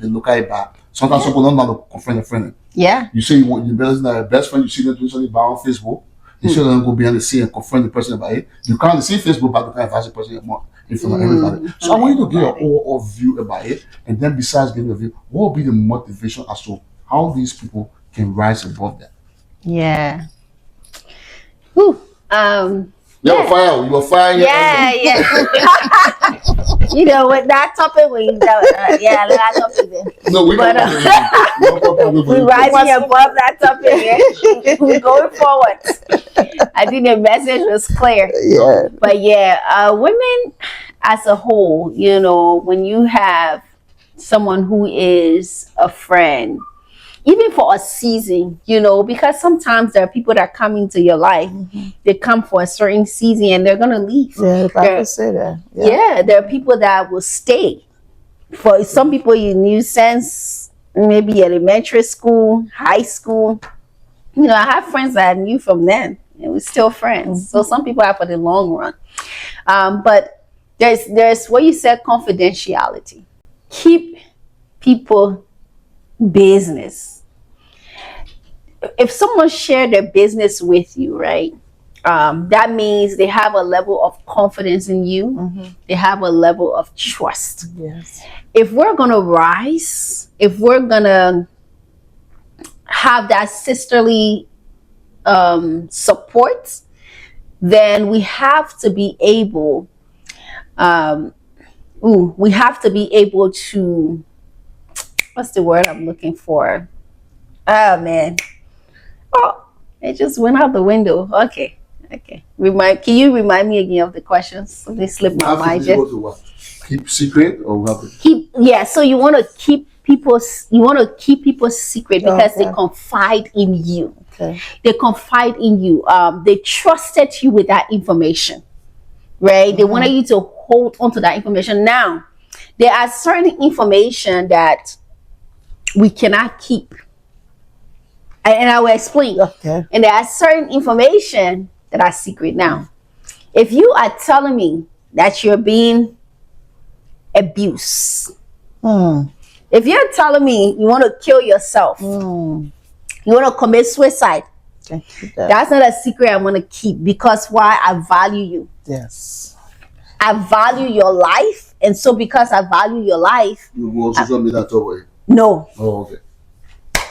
look at it bad. Sometimes people don't know how to confront a friend. Yeah. You say you want your best friend, you see them doing something bad on Facebook, Instead of go behind the scene and confront the person about it, you can't see Facebook, but you can advise the person more in front of everybody. So I want you to get your overall view about it, and then besides getting a view, what will be the motivation as to how these people can rise above that? Yeah. Whew. You were fire. Yeah. You know, with that topic, that topic there. No, we But, we're rising above that topic. Yeah? We're going forward. I think the message was clear. Yeah. But yeah, women as a whole, you know, when you have someone who is a friend, even for a season, you know, because sometimes there are people that come into your life, they come for a certain season and they're going to leave. Yeah, if I could say that. Yeah, there are people that will stay. For some people, you knew since maybe elementary school, high school. You know, I have friends that I knew from then, and we're still friends. So some people are for the long run. But there's what you said, confidentiality. Keep people business. If someone shared their business with you, right? That means they have a level of confidence in you. They have a level of trust. Yes. If we're gonna rise, if we're gonna have that sisterly support, then we have to be able to, what's the word I'm looking for? Oh man. Oh, it just went out the window. Okay. Can you remind me again of the questions? They slipped my mind. Keep secret or what? So you want to keep people's secret because they confide in you. Okay. They confide in you. They trusted you with that information, right? They wanted you to hold onto that information. Now, there are certain information that we cannot keep. And I will explain. Okay. And there are certain information that are secret. Now, if you are telling me that you're being abused, if you're telling me you want to kill yourself, you want to commit suicide, that's not a secret I'm going to keep, because why? I value you. Yes. I value your life. And so because I value your life, You will also show me that over. no. Oh, okay.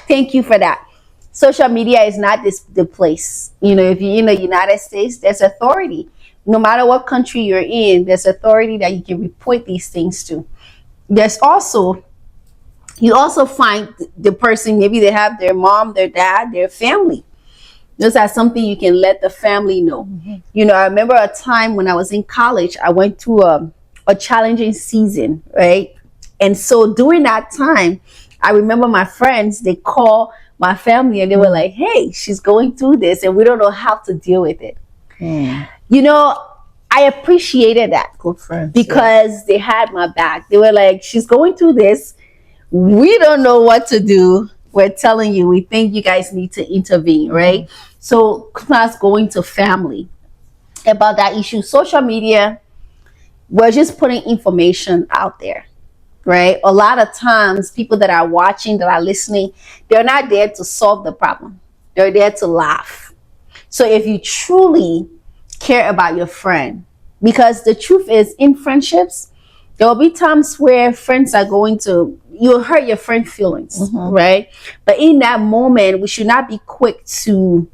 Thank you for that. Social media is not the place. You know, if you're in the United States, there's authority. No matter what country you're in, there's authority that you can report these things to. You also find the person, maybe they have their mom, their dad, their family. Those are something you can let the family know. You know, I remember a time when I was in college, I went through a challenging season, right? And so during that time, I remember my friends, they call my family and they were like, hey, she's going through this and we don't know how to deal with it. You know, I appreciated that. Good friends. Because they had my back. They were like, she's going through this. We don't know what to do. We're telling you, we think you guys need to intervene, right? So class going to family about that issue. Social media, we're just putting information out there. Right? A lot of times people that are watching, that are listening, they're not there to solve the problem. They're there to laugh. So if you truly care about your friend, because the truth is, in friendships, there will be times where friends are you'll hurt your friend's feelings, right? But in that moment, we should not be quick to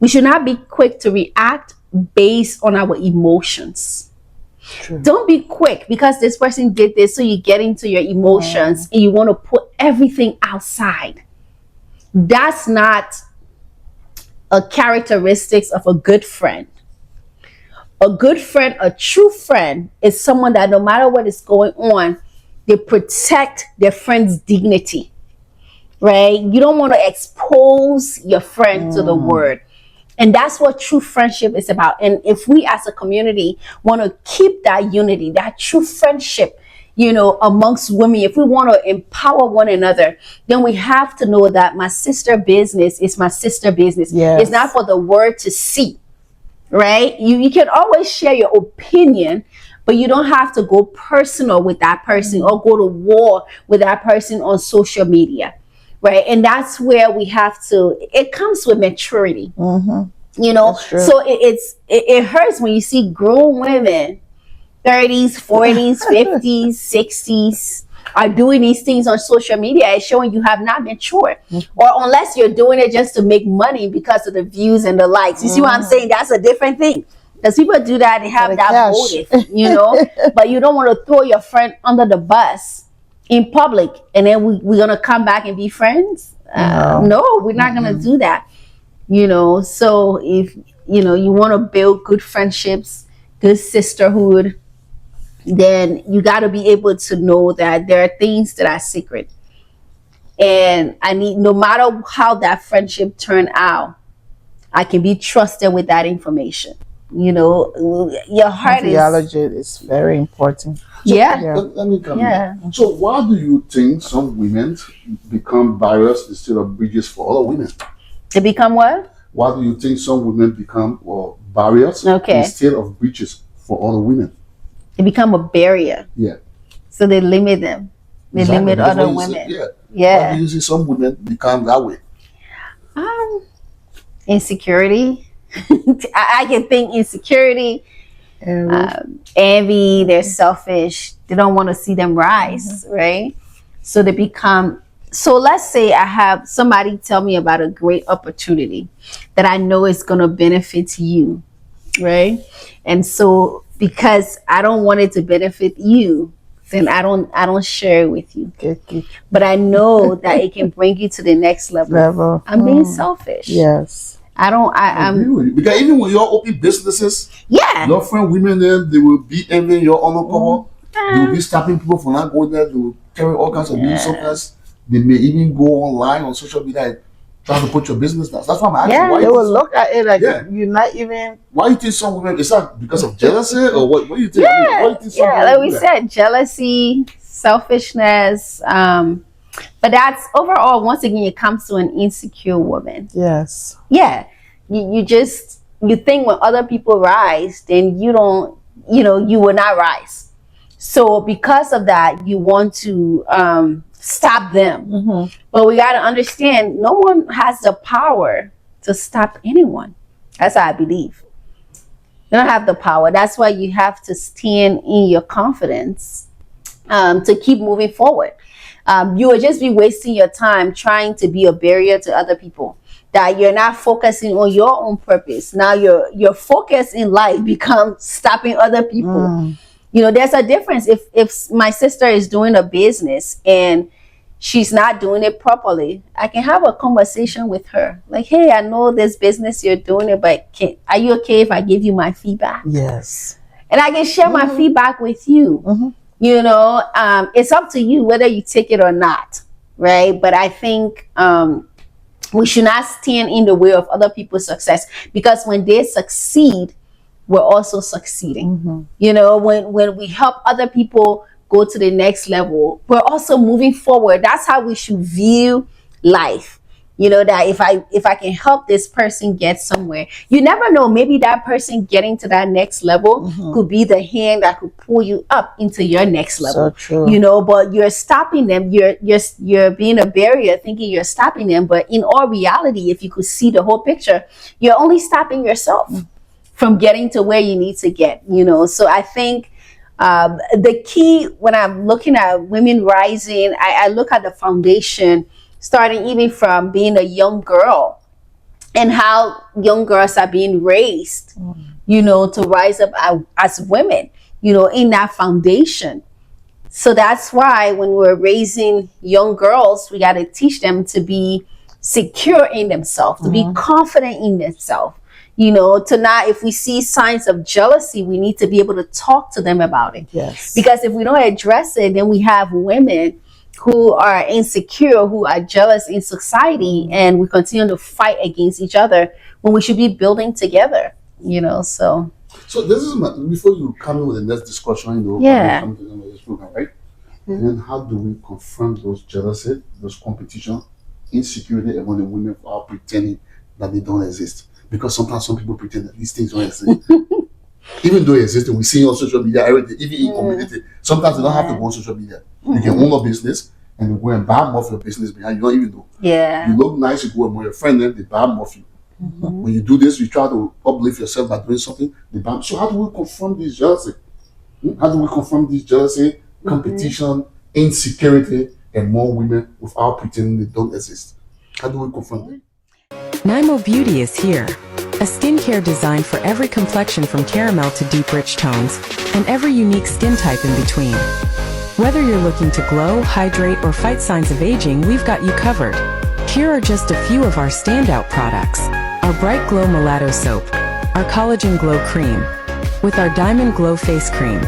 react based on our emotions. True. Don't be quick because this person did this, so you get into your emotions and you want to put everything outside. That's not a characteristics of a good friend. A good friend, a true friend, is someone that no matter what is going on, they protect their friend's dignity, right? You don't want to expose your friend to the world. And that's what true friendship is about. And if we as a community want to keep that unity, that true friendship, you know, amongst women, if we want to empower one another, then we have to know that my sister business is my sister business. Yes. It's not for the world to see, right? You can always share your opinion, but you don't have to go personal with that person or go to war with that person on social media. Right. And that's where we have to, it comes with maturity. You know, That's true. so it hurts when you see grown women, 30s, 40s, 50s, 60s, are doing these things on social media. It's showing you have not matured, or unless you're doing it just to make money because of the views and the likes. You see what I'm saying? That's a different thing. Because people do that, they have the that cash. motive, you know. But you don't want to throw your friend under the bus in public, and then we're gonna come back and be friends. No, we're not gonna do that. You know, so if you want to build good friendships, good sisterhood, then you got to be able to know that there are things that are secret. And I need, no matter how that friendship turned out, I can be trusted with that information. You know, your heart is very important. Yeah. Let me come Yeah. in. So why do you think some women become barriers instead of bridges for other women? They become what? Why do you think some women become barriers instead of bridges for other women? They become a barrier. Yeah. So they limit them. They limit That's other what you women. said, yeah. Why do you see some women become that way? Insecurity. I can think insecurity, envy, they're selfish. They don't want to see them rise, right? So they become, so let's say I have somebody tell me about a great opportunity that I know is going to benefit you, right? And so because I don't want it to benefit you, then I don't share it with you. But I know that it can bring you to the next level. I'm being selfish. Yes. I'm because even when you're open businesses, your friend women then they will be envying your honor cover. They will be stopping people from not going there. They will carry all kinds of news suckers. They may even go online on social media and try to put your business down. That's why I'm asking. Why they will look at it like you're not even. Why you think some women? Is that because of jealousy or what? What do you think? Why you think some women like do we that? said, jealousy, selfishness. But that's overall. Once again, it comes to an insecure woman. Yes. Yeah, you think when other people rise, then you don't. You will not rise. So because of that, you want to stop them. But we got to understand, no one has the power to stop anyone. That's how I believe. You don't have the power. That's why you have to stand in your confidence to keep moving forward. You will just be wasting your time trying to be a barrier to other people. That you're not focusing on your own purpose. Now your focus in life becomes stopping other people. There's a difference. If my sister is doing a business and she's not doing it properly, I can have a conversation with her. Like, hey, I know this business you're doing it, but are you okay if I give you my feedback? Yes. And I can share my feedback with you. It's up to you whether you take it or not, right? But I think we should not stand in the way of other people's success, because when they succeed, we're also succeeding. When we help other people go to the next level, we're also moving forward. That's how we should view life. That if I can help this person get somewhere, you never know, maybe that person getting to that next level could be the hand that could pull you up into your next level. So true. But you're stopping them. You're being a barrier, thinking you're stopping them, but in all reality, if you could see the whole picture, you're only stopping yourself from getting to where you need to get. So I think the key when I'm looking at women rising, I look at the foundation, starting even from being a young girl and how young girls are being raised, to rise up as women, in that foundation. So that's why when we're raising young girls, we got to teach them to be secure in themselves, to be confident in themselves. To not, if we see signs of jealousy, we need to be able to talk to them about it. Yes. Because if we don't address it, then we have women who are insecure, who are jealous in society, and we continue to fight against each other when we should be building together, so. So this is before you come in with the next discussion, Yeah. come to the end of this program, right? And then how do we confront those jealousy, those competition, insecurity among the women who are pretending that they don't exist? Because sometimes some people pretend that these things don't exist. Even though it exists, we see on social media everything, even in community. Sometimes you don't have to go on social media. You can own a business and you go and buy more of your business behind you don't even know. Yeah. You look nice, you go and with your friend, then they buy more of you. When you do this, you try to uplift yourself by doing something. So how do we confront this jealousy? How do we confront this jealousy, competition, insecurity, and more women without pretending they don't exist? How do we confront it? Nymo Beauty is here. A skincare designed for every complexion from caramel to deep rich tones, and every unique skin type in between. Whether you're looking to glow, hydrate, or fight signs of aging, we've got you covered. Here are just a few of our standout products. Our Bright Glow Mulatto Soap, our Collagen Glow Cream, with our Diamond Glow Face Cream.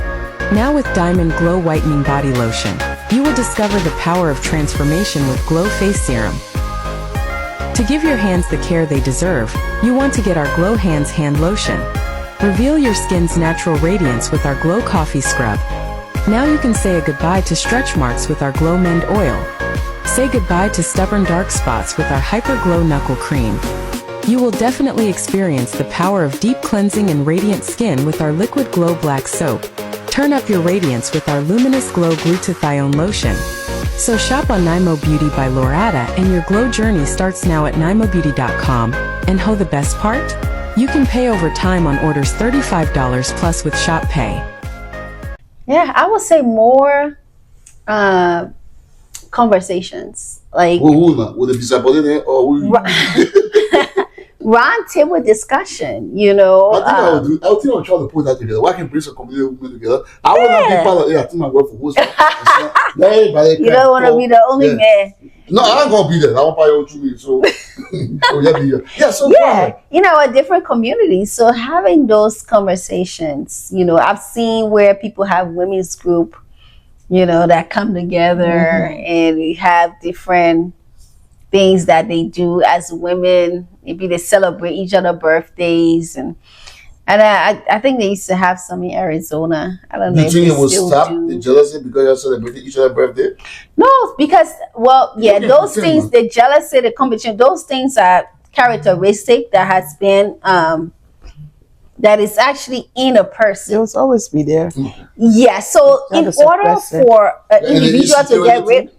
Now with Diamond Glow Whitening Body Lotion, you will discover the power of transformation with Glow Face Serum. To give your hands the care they deserve, you want to get our Glow Hands Hand Lotion. Reveal your skin's natural radiance with our Glow Coffee Scrub. Now you can say a goodbye to stretch marks with our Glow Mend Oil. Say goodbye to stubborn dark spots with our Hyper Glow Knuckle Cream. You will definitely experience the power of deep cleansing and radiant skin with our Liquid Glow Black Soap. Turn up your radiance with our Luminous Glow Glutathione Lotion. So shop on Nymo Beauty by Loretta, and your glow journey starts now at nymobeauty.com. And the best part? You can pay over time on orders $35 plus with Shop Pay. Yeah, I would say more conversations. Like With the disappointed round table discussion, you know. I think I would try to put that together. Why can't bring some community women together? I want to be part of it. I think I work for host. You don't want to be the only man. No, I'm gonna be there. I want to buy you. So you know, a different community. So having those conversations, you know, I've seen where people have women's group, you know, that come together and we have different things that they do as women. Maybe they celebrate each other's birthdays, and I think they used to have some in Arizona. I don't know. You think it will stop the jealousy because you're celebrating each other's birthday? No, because those things, the jealousy, the competition, those things are characteristic that has been that is actually in a person. It will always be there. Yeah. So in order for an individual to get rid.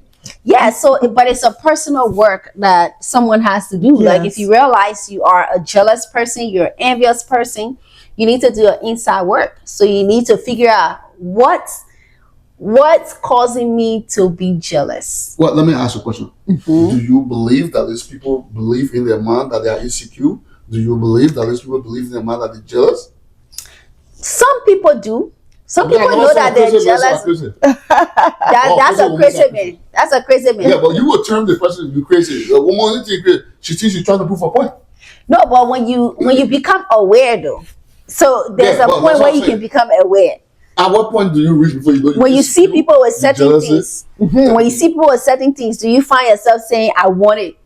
Yeah, but it's a personal work that someone has to do. Yes. Like if you realize you are a jealous person, you're an envious person, you need to do an inside work. So you need to figure out what's causing me to be jealous. Well, let me ask you a question. Do you believe that these people believe in their mind that they are insecure? Do you believe that these people believe in their mind that they're jealous? Some people do. Some people know that they're jealous. That's a crazy man. That's a crazy man. Yeah, but you would term the person to be crazy. The woman she thinks she's trying to prove a point. No, but when you become aware though, so there's a point where you can become aware. At what point do you reach before you go? When you see people with certain things, when you see people with certain things, do you find yourself saying, "I want it"?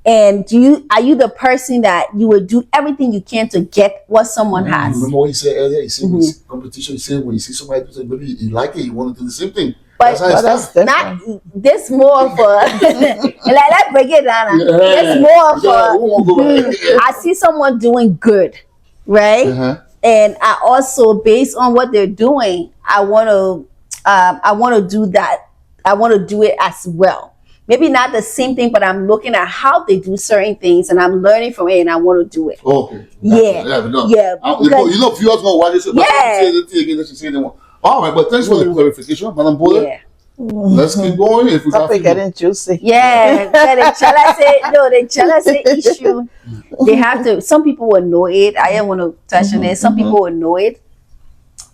And are you the person that you will do everything you can to get what someone has? Remember what you said earlier? You said competition. You said when you see somebody do something, maybe you like it, you want to do the same thing. But that's not this more of a like let's break it down. It's more of a I see someone doing good, right? And I also, based on what they're doing, I want to do that. I want to do it as well. Maybe not the same thing, but I'm looking at how they do certain things and I'm learning from it and I want to do it. Okay. Yeah. Because, you know, viewers going to watch this. All right, but thanks for the clarification, Madam Bolay. Yeah. Let's keep going. If we Something getting juicy. Yeah, the jealousy issue. They have to. Some people will know it. I don't want to touch on it. Some people will know it.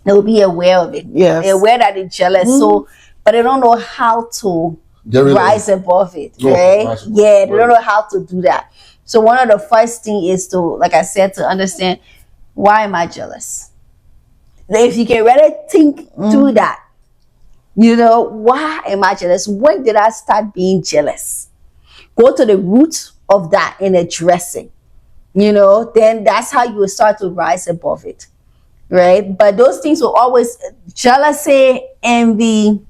They will be aware of it. Yes. They're aware that they're jealous. So, but they don't know how to rise above it. Right? They don't know how to do that. So one of the first thing is to, like I said, to understand, why am I jealous? If you can really think through that. You know, why am I jealous? When did I start being jealous? Go to the root of that and address it. You know, then that's how you will start to rise above it. Right? But those things will always, jealousy, envy,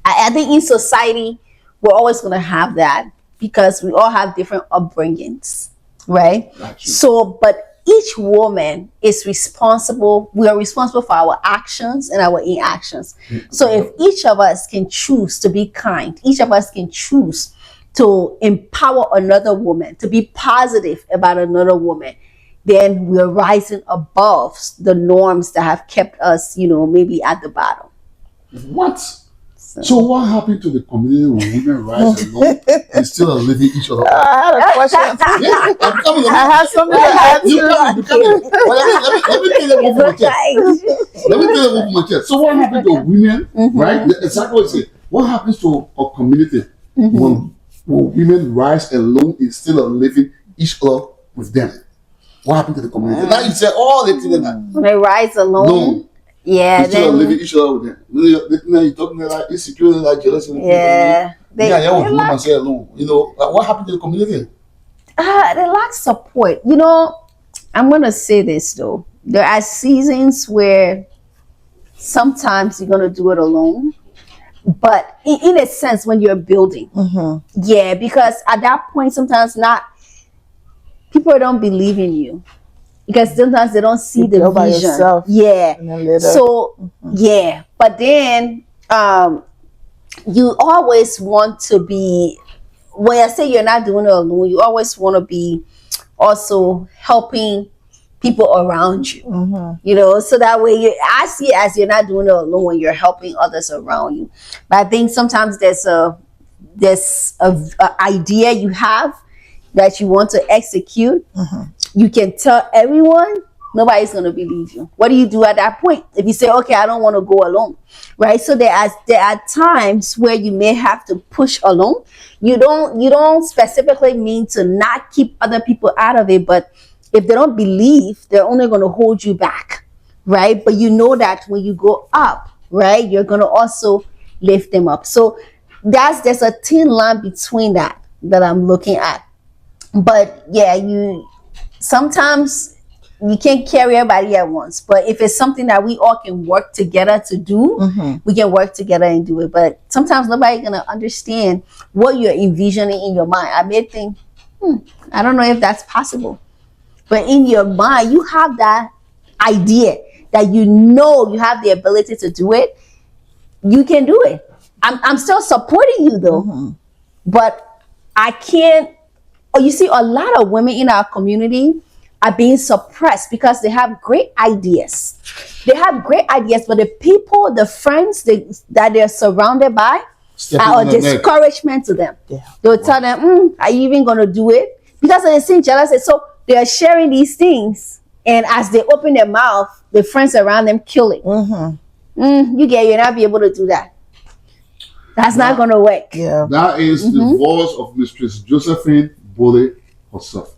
I think in society, we're always going to have that because we all have different upbringings. Right? So, but each woman is responsible. We are responsible for our actions and our inactions. So if each of us can choose to be kind, each of us can choose to empower another woman, to be positive about another woman, then we're rising above the norms that have kept us, maybe at the bottom. What? So what happened to the community when women rise alone and still are living each other? I had a question. Yeah, I'm coming. I have something to add You to. coming. Well, let me tell you one from my chest. Let me tell you one from my chest. So what happened to women, right? Exactly what you say. What happens to a community when women rise alone and still are living each other with them? What happened to the community? Now you say all the things that When they rise alone, yeah, they still are then living each other with them. Now you're talking like insecurity, like jealousy. yeah, They alone. Like, what happened to the community? they lack support. I'm gonna say this though. There are seasons where sometimes you're gonna do it alone, but in a sense, when you're building, yeah, because at that point, sometimes not people don't believe in you because sometimes they don't see the build by vision. yourself, Yeah, and then later. so yeah, but then you always want to be. When I say you're not doing it alone, you always want to be also helping people around you. So that way I see it as you're not doing it alone when you're helping others around you. But I think sometimes there's a idea you have that you want to execute. You can tell everyone, nobody's going to believe you. What do you do at that point? If you say, okay, I don't want to go alone, right? So there are times where you may have to push alone. You don't specifically mean to not keep other people out of it, but if they don't believe, they're only going to hold you back, right? But you know that when you go up, right, you're going to also lift them up. So there's a thin line between that I'm looking at. But yeah, sometimes you can't carry everybody at once. But if it's something that we all can work together to do, we can work together and do it. But sometimes nobody's gonna understand what you're envisioning in your mind. I may think, I don't know if that's possible. But in your mind, you have that idea that you have the ability to do it. You can do it. I'm still supporting you though. But I can't. You see, a lot of women in our community are being suppressed because they have great ideas. They have great ideas, but the people, the friends that they're surrounded by are a discouragement to them. Yeah. They'll tell them, are you even going to do it? Because they seem jealous. So they are sharing these things. And as they open their mouth, the friends around them kill it. You'll not be able to do that. That's not going to work. Yeah. That is the voice of Mistress Josephine Bolay herself.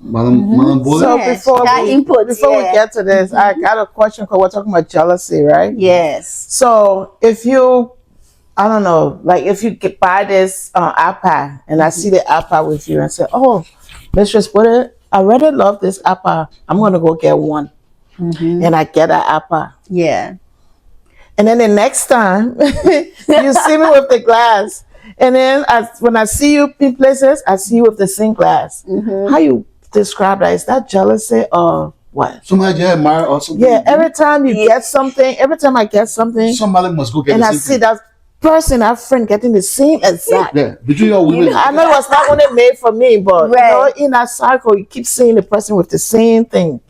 Madam Bolay. So Yes, before we get to this, I got a question because we're talking about jealousy, right? Yes. So if you, I don't know, like if you buy this iPad and I see the iPad with you and say, oh, Mistress Bolay, I really love this iPad. I'm going to go get one. And I get an iPad. Yeah. And then the next time you see me with the glass. And then when I see you in places, I see you with the same glass. How you describe that? Is that jealousy or what? Somebody you admire or something? Yeah, every time you get something, every time I get something, somebody must go get and the I same see thing. that person, that friend getting the same exact. Yeah, between your women. I know it was not only made for me, but in that cycle, you keep seeing the person with the same thing.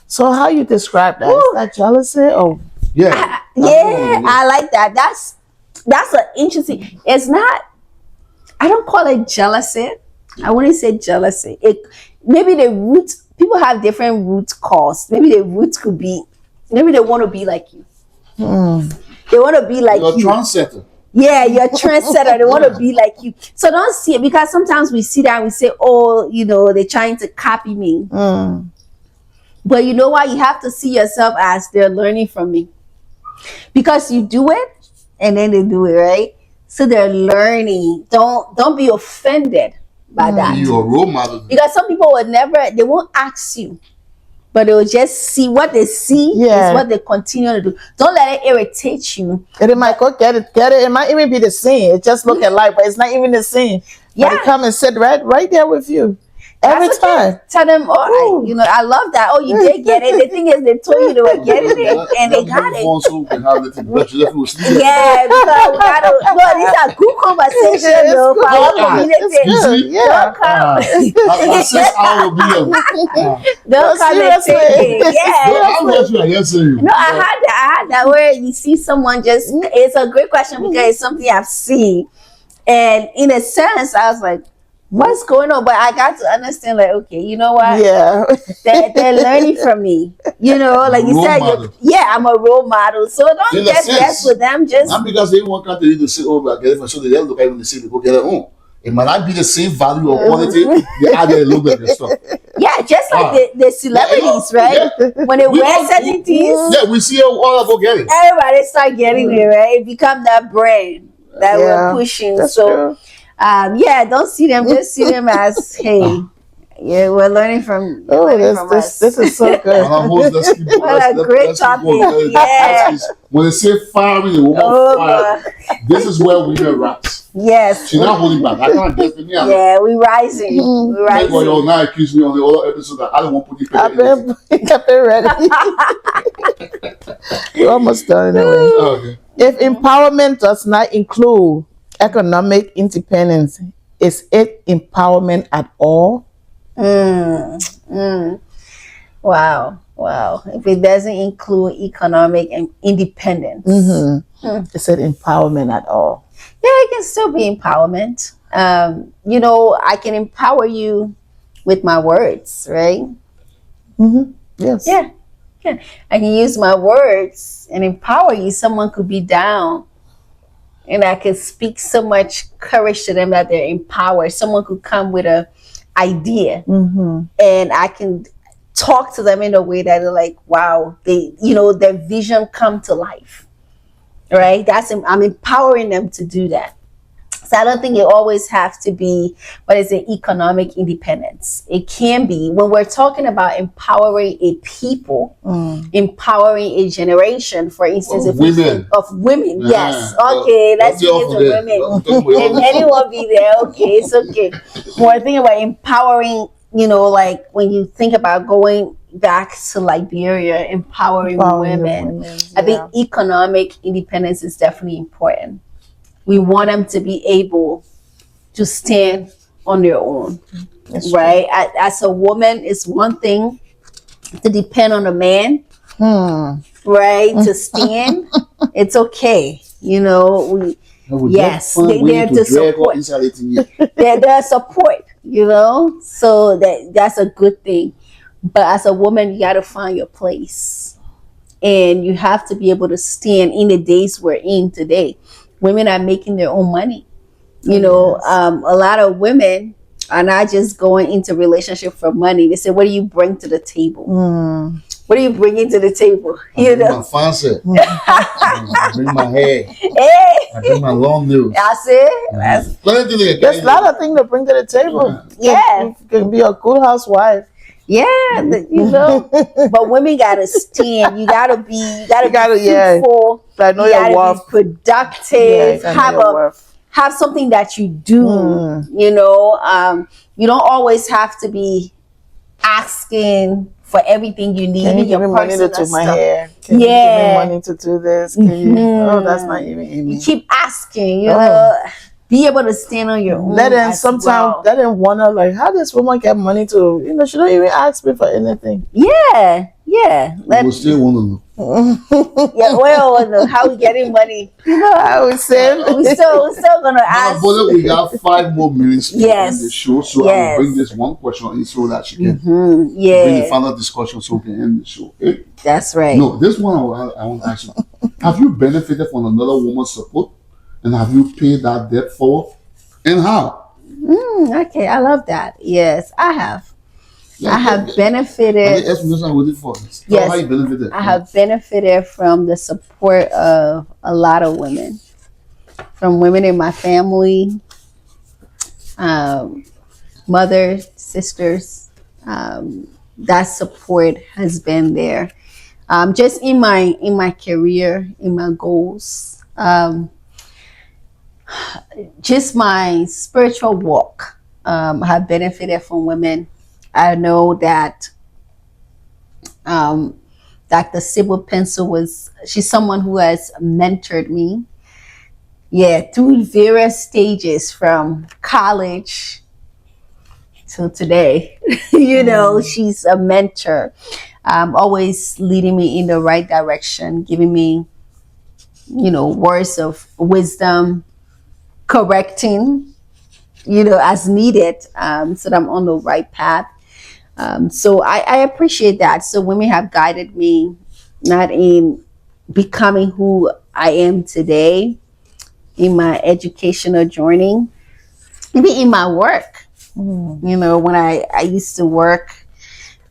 So how you describe that? Is that jealousy or? Yeah. I like that. That's an interesting. It's not. I don't call it jealousy. I wouldn't say jealousy. Maybe the root. People have different root cause. Maybe the root could be. Maybe they want to be like you. They want to be like you. You're a trendsetter. Yeah, you're a trendsetter. They want to be like you. So don't see it, because sometimes we see that and we say, oh, they're trying to copy me. But you know what? You have to see yourself as they're learning from me. Because you do it and then they do it, right? So they're learning. Don't be offended by that. You're a role model. Because some people they won't ask you, but they'll just see what they see is what they continue to do. Don't let it irritate you. And it might go get it. It might even be the same. It just look alike, but it's not even the same. Yeah. But it come and sit right there with you. Every That's okay. time. Tell them, oh, I love that. Oh, you did get it. The thing is, they told you they were getting it, and they got it. Also, we have the Josephine was sleeping. Yeah, because we gotta. No, these are good conversations, though. For our community, Yeah. don't come. My 6 hour meal. Don't come and take it. Yeah. I'm not sure I answer you. No, I had that where you see someone just. It's a great question because it's something I've seen, and in a sense, I was like, what's going on? But I got to understand, like, okay, you know what? Yeah. They're learning from me. Like you said, I'm a role model. So don't get mess with them. Just not because they want to to say, oh, I get it for sure. They don't look at even the same. They go get it home. It might not be the same value or quality. They add a little bit of stuff. Yeah, just like the celebrities, right? Yeah. When they wear certain things, yeah, we see all of them get it. Everybody start getting it, right? It become that brand that we're pushing. That's so. True. Don't see them. Just see them as, hey, yeah, we're learning from. This is so good. What a great topic! Yeah. When they say fire, the woman fire. This is where we rise. Yes. She's not holding back. I can't guess me. Yeah, we rising. We rising. Like, you now accuse me on the other episode that I don't want to put it. I've been ready. We're almost done anyway. Okay. If empowerment does not include economic independence, is it empowerment at all? Wow. If it doesn't include economic and independence, is it empowerment at all? Yeah, it can still be empowerment. I can empower you with my words, right? Yes. Yeah. I can use my words and empower you. Someone could be down, and I could speak so much courage to them that they're empowered. Someone could come with an idea, and I can talk to them in a way that they're like, wow, their vision come to life, right? I'm empowering them to do that. So I don't think it always have to be economic independence. It can be when we're talking about empowering a people, empowering a generation. For instance, of women. Yes. Okay, let's get into women. Can anyone be there? Okay, it's okay. When we're thinking about empowering, like when you think about going back to Liberia, empowering women. I think economic independence is definitely important. We want them to be able to stand on their own, right? As a woman, it's one thing to depend on a man, right? To stand, it's okay. They're to support. They're support, so that's a good thing. But as a woman, you got to find your place, and you have to be able to stand in the days we're in today. Women are making their own money. A lot of women are not just going into relationship for money. They say, what do you bring to the table? What are you bringing to the table? I bring my fancy. I bring my hair. Hey. I bring my long nails. That's it. There's a lot of things to bring to the table. Yeah. You can be a good housewife. Yeah, but women gotta stand. You gotta be fruitful. I know your worth. Be productive. Have something that you do. You don't always have to be asking for everything you need. Can you give me money to do my hair? Can you give me money to do this? That's not even in me. You keep asking. Be able to stand on your own. Let them wonder, like, how does woman get money to, she don't even ask me for anything. Yeah. We still want to know. Yeah, well, how we getting money? How we save. We still gonna ask. We got 5 more minutes to end the show, so I will bring this one question in so that she can bring the final discussion so we can end the show. Okay? That's right. No, this one I want to ask you. Have you benefited from another woman's support? And have you paid that debt forward? And how? Okay, I love that. Yes, I have. I have benefited. Yes, how you benefited? I have benefited from the support of a lot of women. From women in my family, mothers, sisters. That support has been there. Just in my career, in my goals. Just my spiritual walk. have benefited from women. I know that Dr. Sybil Pencil she's someone who has mentored me. Yeah, through various stages from college till today. She's a mentor, always leading me in the right direction, giving me, words of wisdom, correcting, as needed, so that I'm on the right path. So I appreciate that. So women have guided me, not in becoming who I am today, in my educational journey, maybe in my work. When I used to work,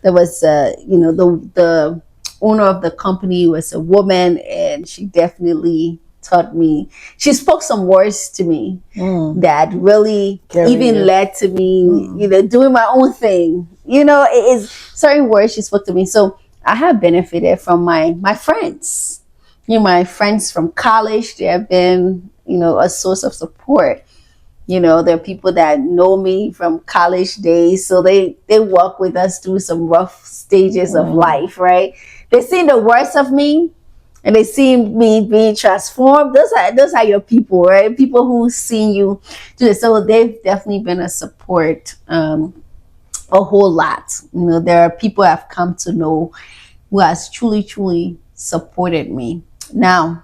there was the owner of the company was a woman, and she definitely taught me. She spoke some words to me that really led to me, doing my own thing. It is certain words she spoke to me. So I have benefited from my friends. My friends from college, they have been, a source of support. There are people that know me from college days, so they walk with us through some rough stages of life, right? They see the worst of me, and they see me being transformed. Those are your people, right? People who see you do this. So they've definitely been a support, a whole lot. There are people I've come to know who has truly, truly supported me. Now,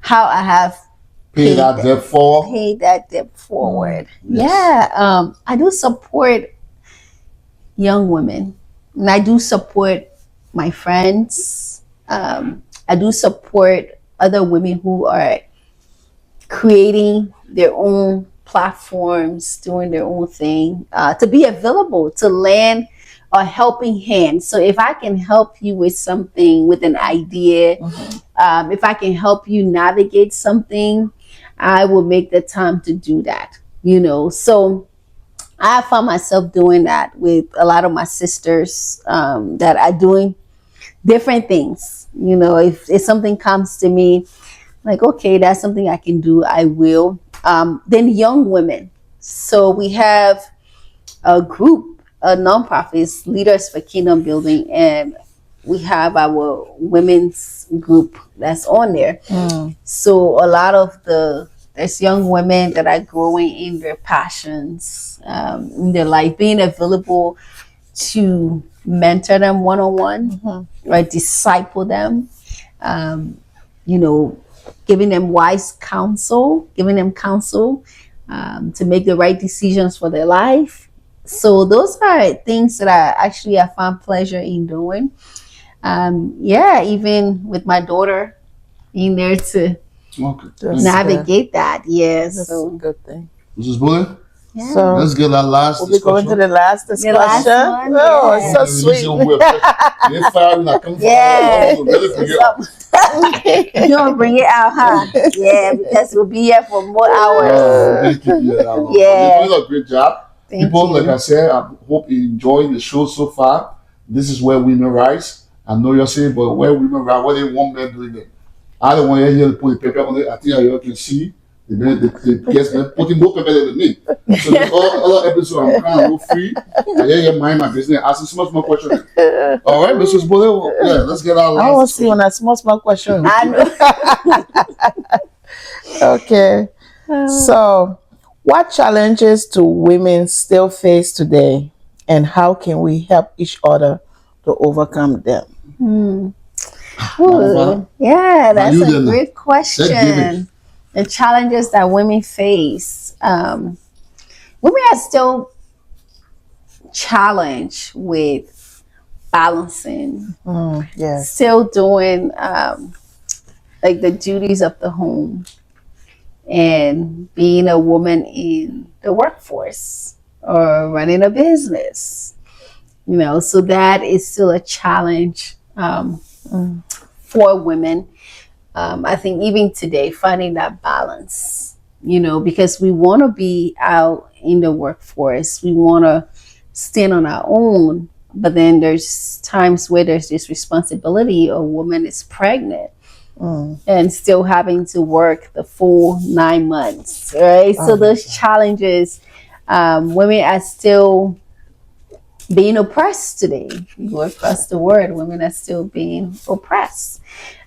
how I have paid that debt forward. Yeah, I do support young women, and I do support my friends. I do support other women who are creating their own platforms, doing their own thing, to be available, to lend a helping hand. So if I can help you with something, with an idea, if I can help you navigate something, I will make the time to do that. So I found myself doing that with a lot of my sisters that are doing different things. If something comes to me, like, okay, that's something I can do, I will. Then young women. So we have a group, a nonprofit, Leaders for Kingdom Building, and we have our women's group that's on there. So a lot of there's young women that are growing in their passions, in their life, being available to mentor them one-on-one, right? Disciple them, giving them wise counsel, to make the right decisions for their life. So those are things that I found pleasure in doing. Even with my daughter being there to navigate that. Yes, that's so a good thing. Mrs. Bolay, yeah. So let's get that last we'll be going to the last discussion. last one, Oh, yeah. it's so sweet. You don't bring it out, huh? Yeah, because we'll be here for more hours. You're doing a great job. Thank People, you. like I said, I hope you enjoyed the show so far. This is where women rise. I know you're saying, but where women rise, what they want men doing it. I don't want to hear you put the paper on it. I think you can see the guests putting more paper than me. So the other episode, I'm kind of free. I hear you mind my business, asking so much more questions. All right, Mrs. Bolay, yeah, let's get our last. I want to see on a small question. I know. Okay. So, what challenges do women still face today, and how can we help each other to overcome them? Ooh, yeah, that's you a then. great question. The challenges that women face. Women are still challenged with balancing, Yes. still doing like the duties of the home and being a woman in the workforce or running a business. So that is still a challenge for women. I think even today, finding that balance, because we want to be out in the workforce, we want to stand on our own, but then there's times where there's this responsibility. A woman is pregnant and still having to work the full 9 months, right? So those challenges Women are still being oppressed today. You go across the world, women are still being oppressed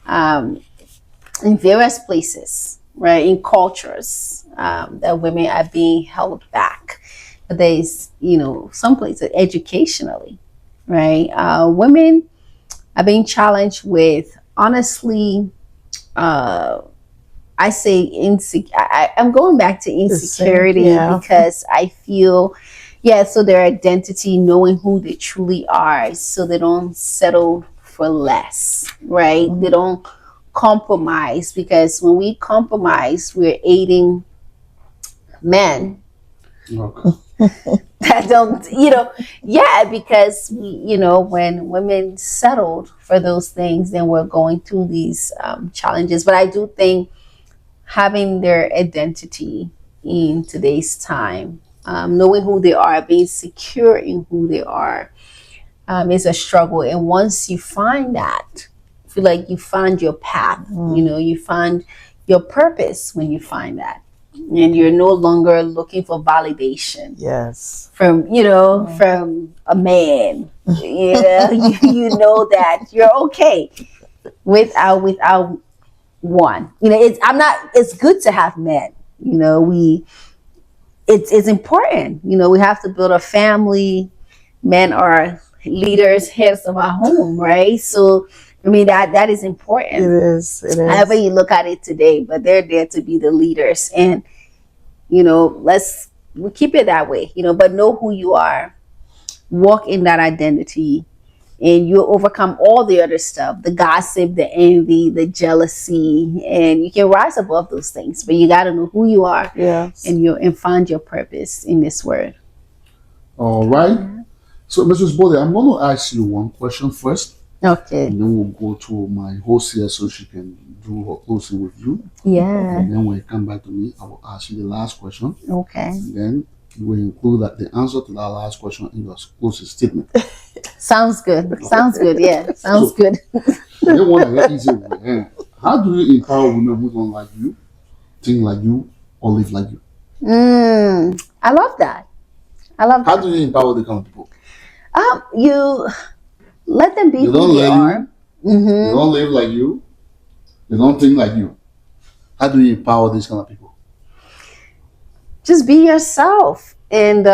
in various places, right? In cultures, that women are being held back. But there's, some places educationally, right? Women are being challenged with, honestly, I say I'm going back to insecurity because I feel, so their identity, knowing who they truly are, so they don't settle for less, right? They don't compromise, because when we compromise, we're aiding men that don't, because when women settled for those things, then we're going through these challenges. But I do think having their identity in today's time, knowing who they are, being secure in who they are, is a struggle. And once you find that, I feel like you find your path. You find your purpose when you find that, and you're no longer looking for validation. Yes. From from a man. You know that you're okay without one. It's good to have men. It's important. We have to build a family. Men are leaders, heads of our home, right? So that is important. It is. However you look at it today, but they're there to be the leaders, and we keep it that way, but know who you are, walk in that identity, and you'll overcome all the other stuff, the gossip, the envy, the jealousy, and you can rise above those things. But you got to know who you are, and find your purpose in this world. All right. So, Mrs. Bolay, I'm going to ask you one question first. Okay. And then we'll go to my host here so she can do her closing with you. Yeah. And then when you come back to me, I will ask you the last question. Okay. And then you will include the answer to that last question in your closing statement. Sounds good. Sounds good. Yeah. Sounds good. I don't want to get easy with it. How do you empower women who don't like you, think like you, or live like you? I love that. How do you empower the kind of people? You let them be who they are. They don't live like you. They don't think like you. How do you empower these kind of people? Just be yourself, and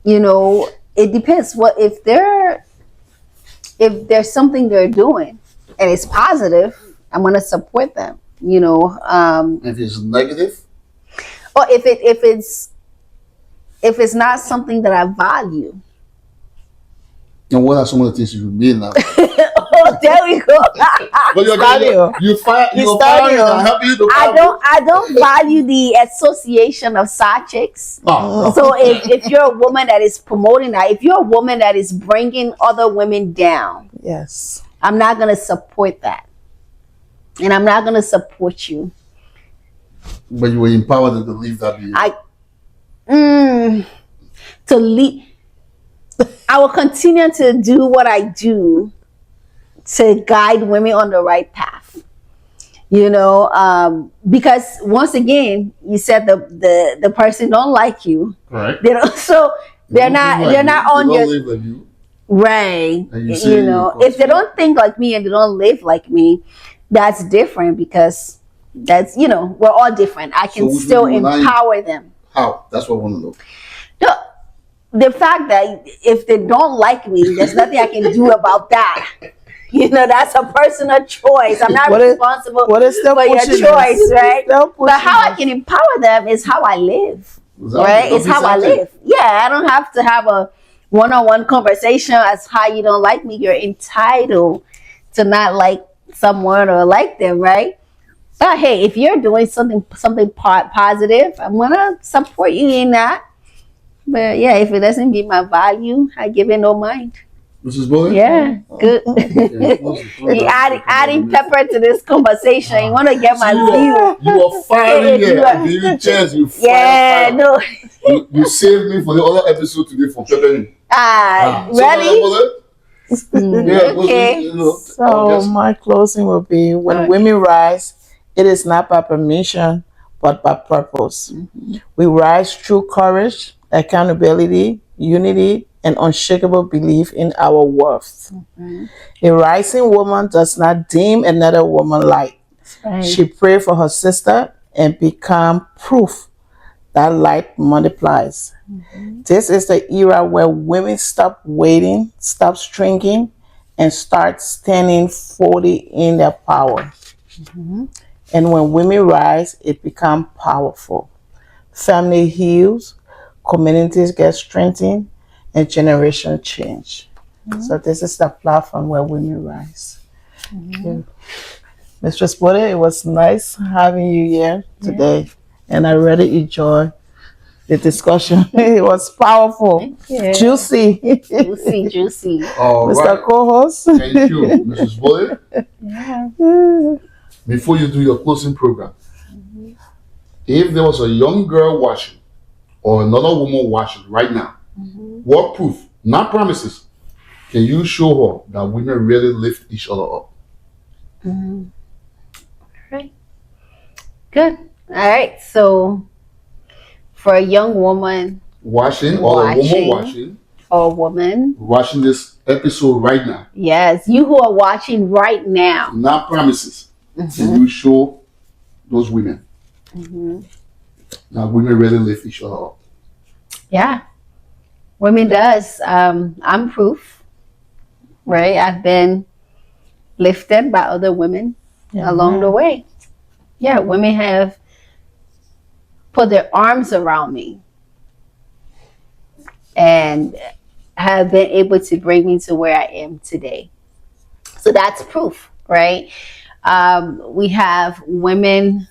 it depends. If there's something they're doing and it's positive, I'm gonna support them. If it's negative, or if it's not something that I value. and what are some of the things you mean now? Oh, there we go. But you're helping you to I don't value the association of side chicks. So if you're a woman that is promoting that, if you're a woman that is bringing other women down, yes, I'm not going to support that, and I'm not going to support you. But you were empowered them to leave that behavior. To leave. I will continue to do what I do to guide women on the right path. Because once again, you said the person don't like you. Right. They're not on your live like you. Right. If they don't think like me and they don't live like me, that's different, because that's we're all different. I can still empower them. How? That's what I want to know. No, the fact that if they don't like me, there's nothing I can do about that. That's a personal choice. I'm not responsible for your choice, right? But how I can empower them is how I live, right? It's how I live. Yeah, I don't have to have a one-on-one conversation as how you don't like me. You're entitled to not like someone or like them, right? But hey, if you're doing something positive, I'm gonna support you in that. But yeah, if it doesn't give my value, I give it no mind. Mrs. Bolay? Yeah, good. You're adding pepper to this conversation. You want to get my view. You are firing here. I gave you a chance. You fire. No. You saved me for the other episode today for peppering. Really? Okay. So my closing will be: when women rise, it is not by permission, but by purpose. We rise through courage, accountability, unity, and unshakable belief in our worth. A rising woman does not deem another woman light. Right. She prays for her sister and become proof that light multiplies. This is the era where women stop waiting, stop shrinking, and start standing fully in their power. And when women rise, it becomes powerful. Family heals, communities get strengthened, and generation change. So this is the platform where women rise. Yeah. Mistress Bolay, it was nice having you here today, and I really enjoyed the discussion. It was powerful, juicy. Juicy. All Mr. right. Co-host. Thank you, Mrs. Bolay. Before you do your closing program, if there was a young girl watching or another woman watching right now, what proof, not promises, can you show her that women really lift each other up? Right. Good. All right. So for a young woman Watching or a woman watching this episode right now, yes, you who are watching right now, not promises, can you show those women that women really lift each other up? yeah, women does. I'm proof, right? I've been lifted by other women along the way. Yeah, women have put their arms around me and have been able to bring me to where I am today. So that's proof, right? We have women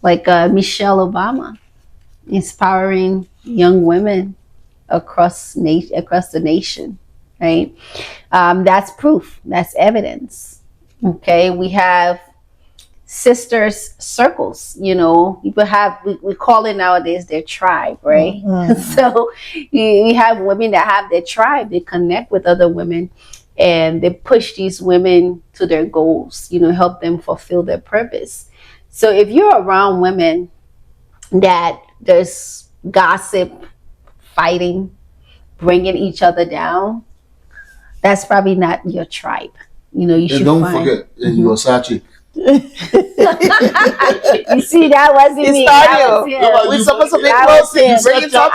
like Michelle Obama inspiring young women across the nation, right? That's proof. That's evidence. Okay, we have sisters circles. You know, people have we call it nowadays their tribe, right? So you have women that have their tribe. They connect with other women, and they push these women to their goals. You know, help them fulfill their purpose. So if you're around women that there's gossip, fighting, bringing each other down, that's probably not your tribe. You know, you should forget your side chick. You see, that wasn't me. That was him. We're supposed to be That close. was him. Bring it up.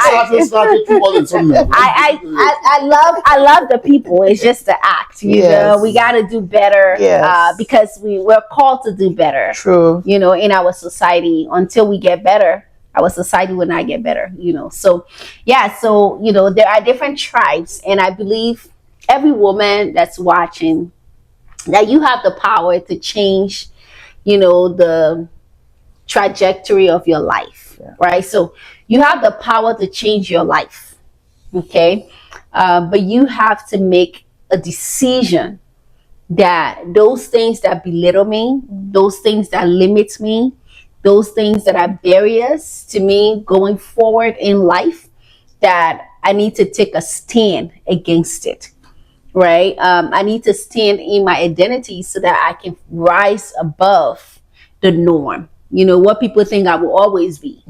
I love the people. It's just the act. You know, we got to do better because we're called to do better. True. You know, in our society, until we get better, our society will not get better. You know, so yeah. So you know, there are different tribes, and I believe every woman that's watching, that you have the power to change, you know, the trajectory of your life, right? So you have the power to change your life, okay? But you have to make a decision that those things that belittle me, those things that limit me, those things that are barriers to me going forward in life, that I need to take a stand against it. Right? I need to stand in my identity so that I can rise above the norm. You know, what people think I will always be.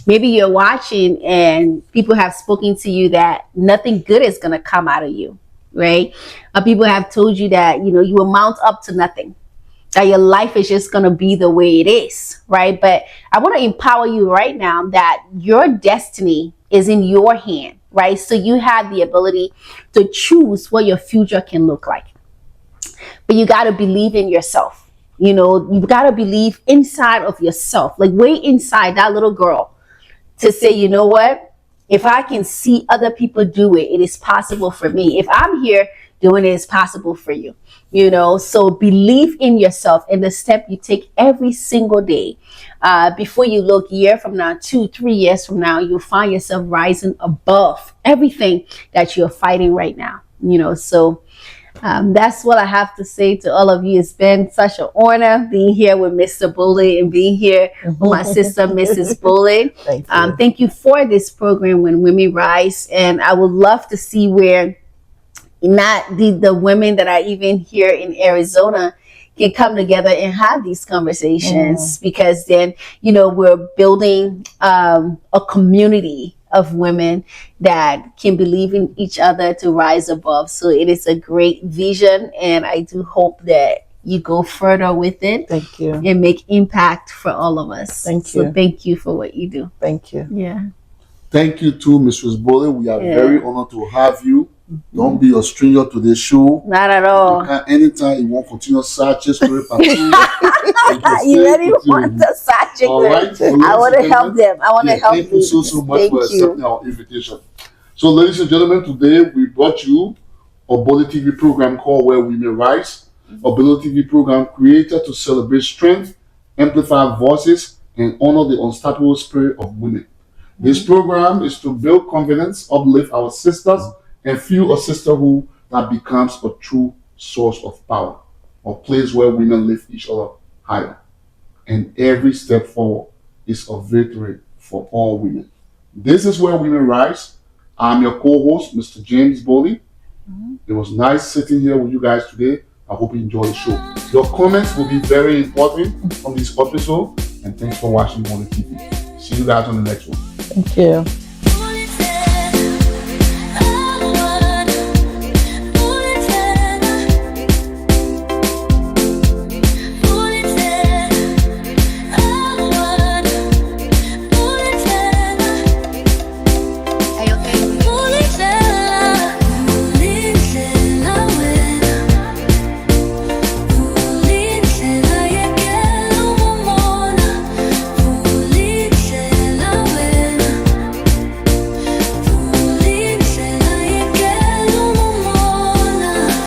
Maybe you're watching and people have spoken to you that nothing good is going to come out of you, right? People have told you that, you know, you will mount up to nothing, that your life is just going to be the way it is, right? But I want to empower you right now that your destiny is in your hand. Right? So you have the ability to choose what your future can look like. But you got to believe in yourself. You know, you got to believe inside of yourself, like way inside that little girl, to say, you know what? If I can see other people do it, it is possible for me. If I'm here doing it, it's possible for you. You know, so believe in yourself and the step you take every single day. Before you look, year from now, 2-3 years from now, you'll find yourself rising above everything that you're fighting right now. You know, so that's what I have to say to all of you. It's been such an honor being here with Mr. Bolay and being here with my sister, Mrs. Bolay. Thank you for this program, When Women Rise. And I would love to see where not the women that are even here in Arizona can come together and have these conversations, because then, you know, we're building a community of women that can believe in each other to rise above. So it is a great vision, and I do hope that you go further with it. Thank you. And make impact for all of us. Thank So you. thank you for what you do. Thank you. Yeah. Thank you too, Mrs. Bolay. We are very honored to have you. Don't be a stranger to this show. Not at all. You can anytime you want continue searching story part 2. You really want the subject. All right. So I want to help them. I want to help Thank you so much Thank for accepting our invitation. So, ladies and gentlemen, today we brought you a Bollietv program called Where Women Rise, a Bollietv program created to celebrate strength, amplify voices, and honor the unstoppable spirit of women. This program is to build confidence, uplift our sisters, and fuel a sisterhood that becomes a true source of power, a place where women lift each other higher. And every step forward is a victory for all women. This is Where Women Rise. I'm your co-host, Mr. James Bolay. It was nice sitting here with you guys today. I hope you enjoy the show. Your comments will be very important on this episode. And thanks for watching Bollietv. See you guys on the next one. Thank you.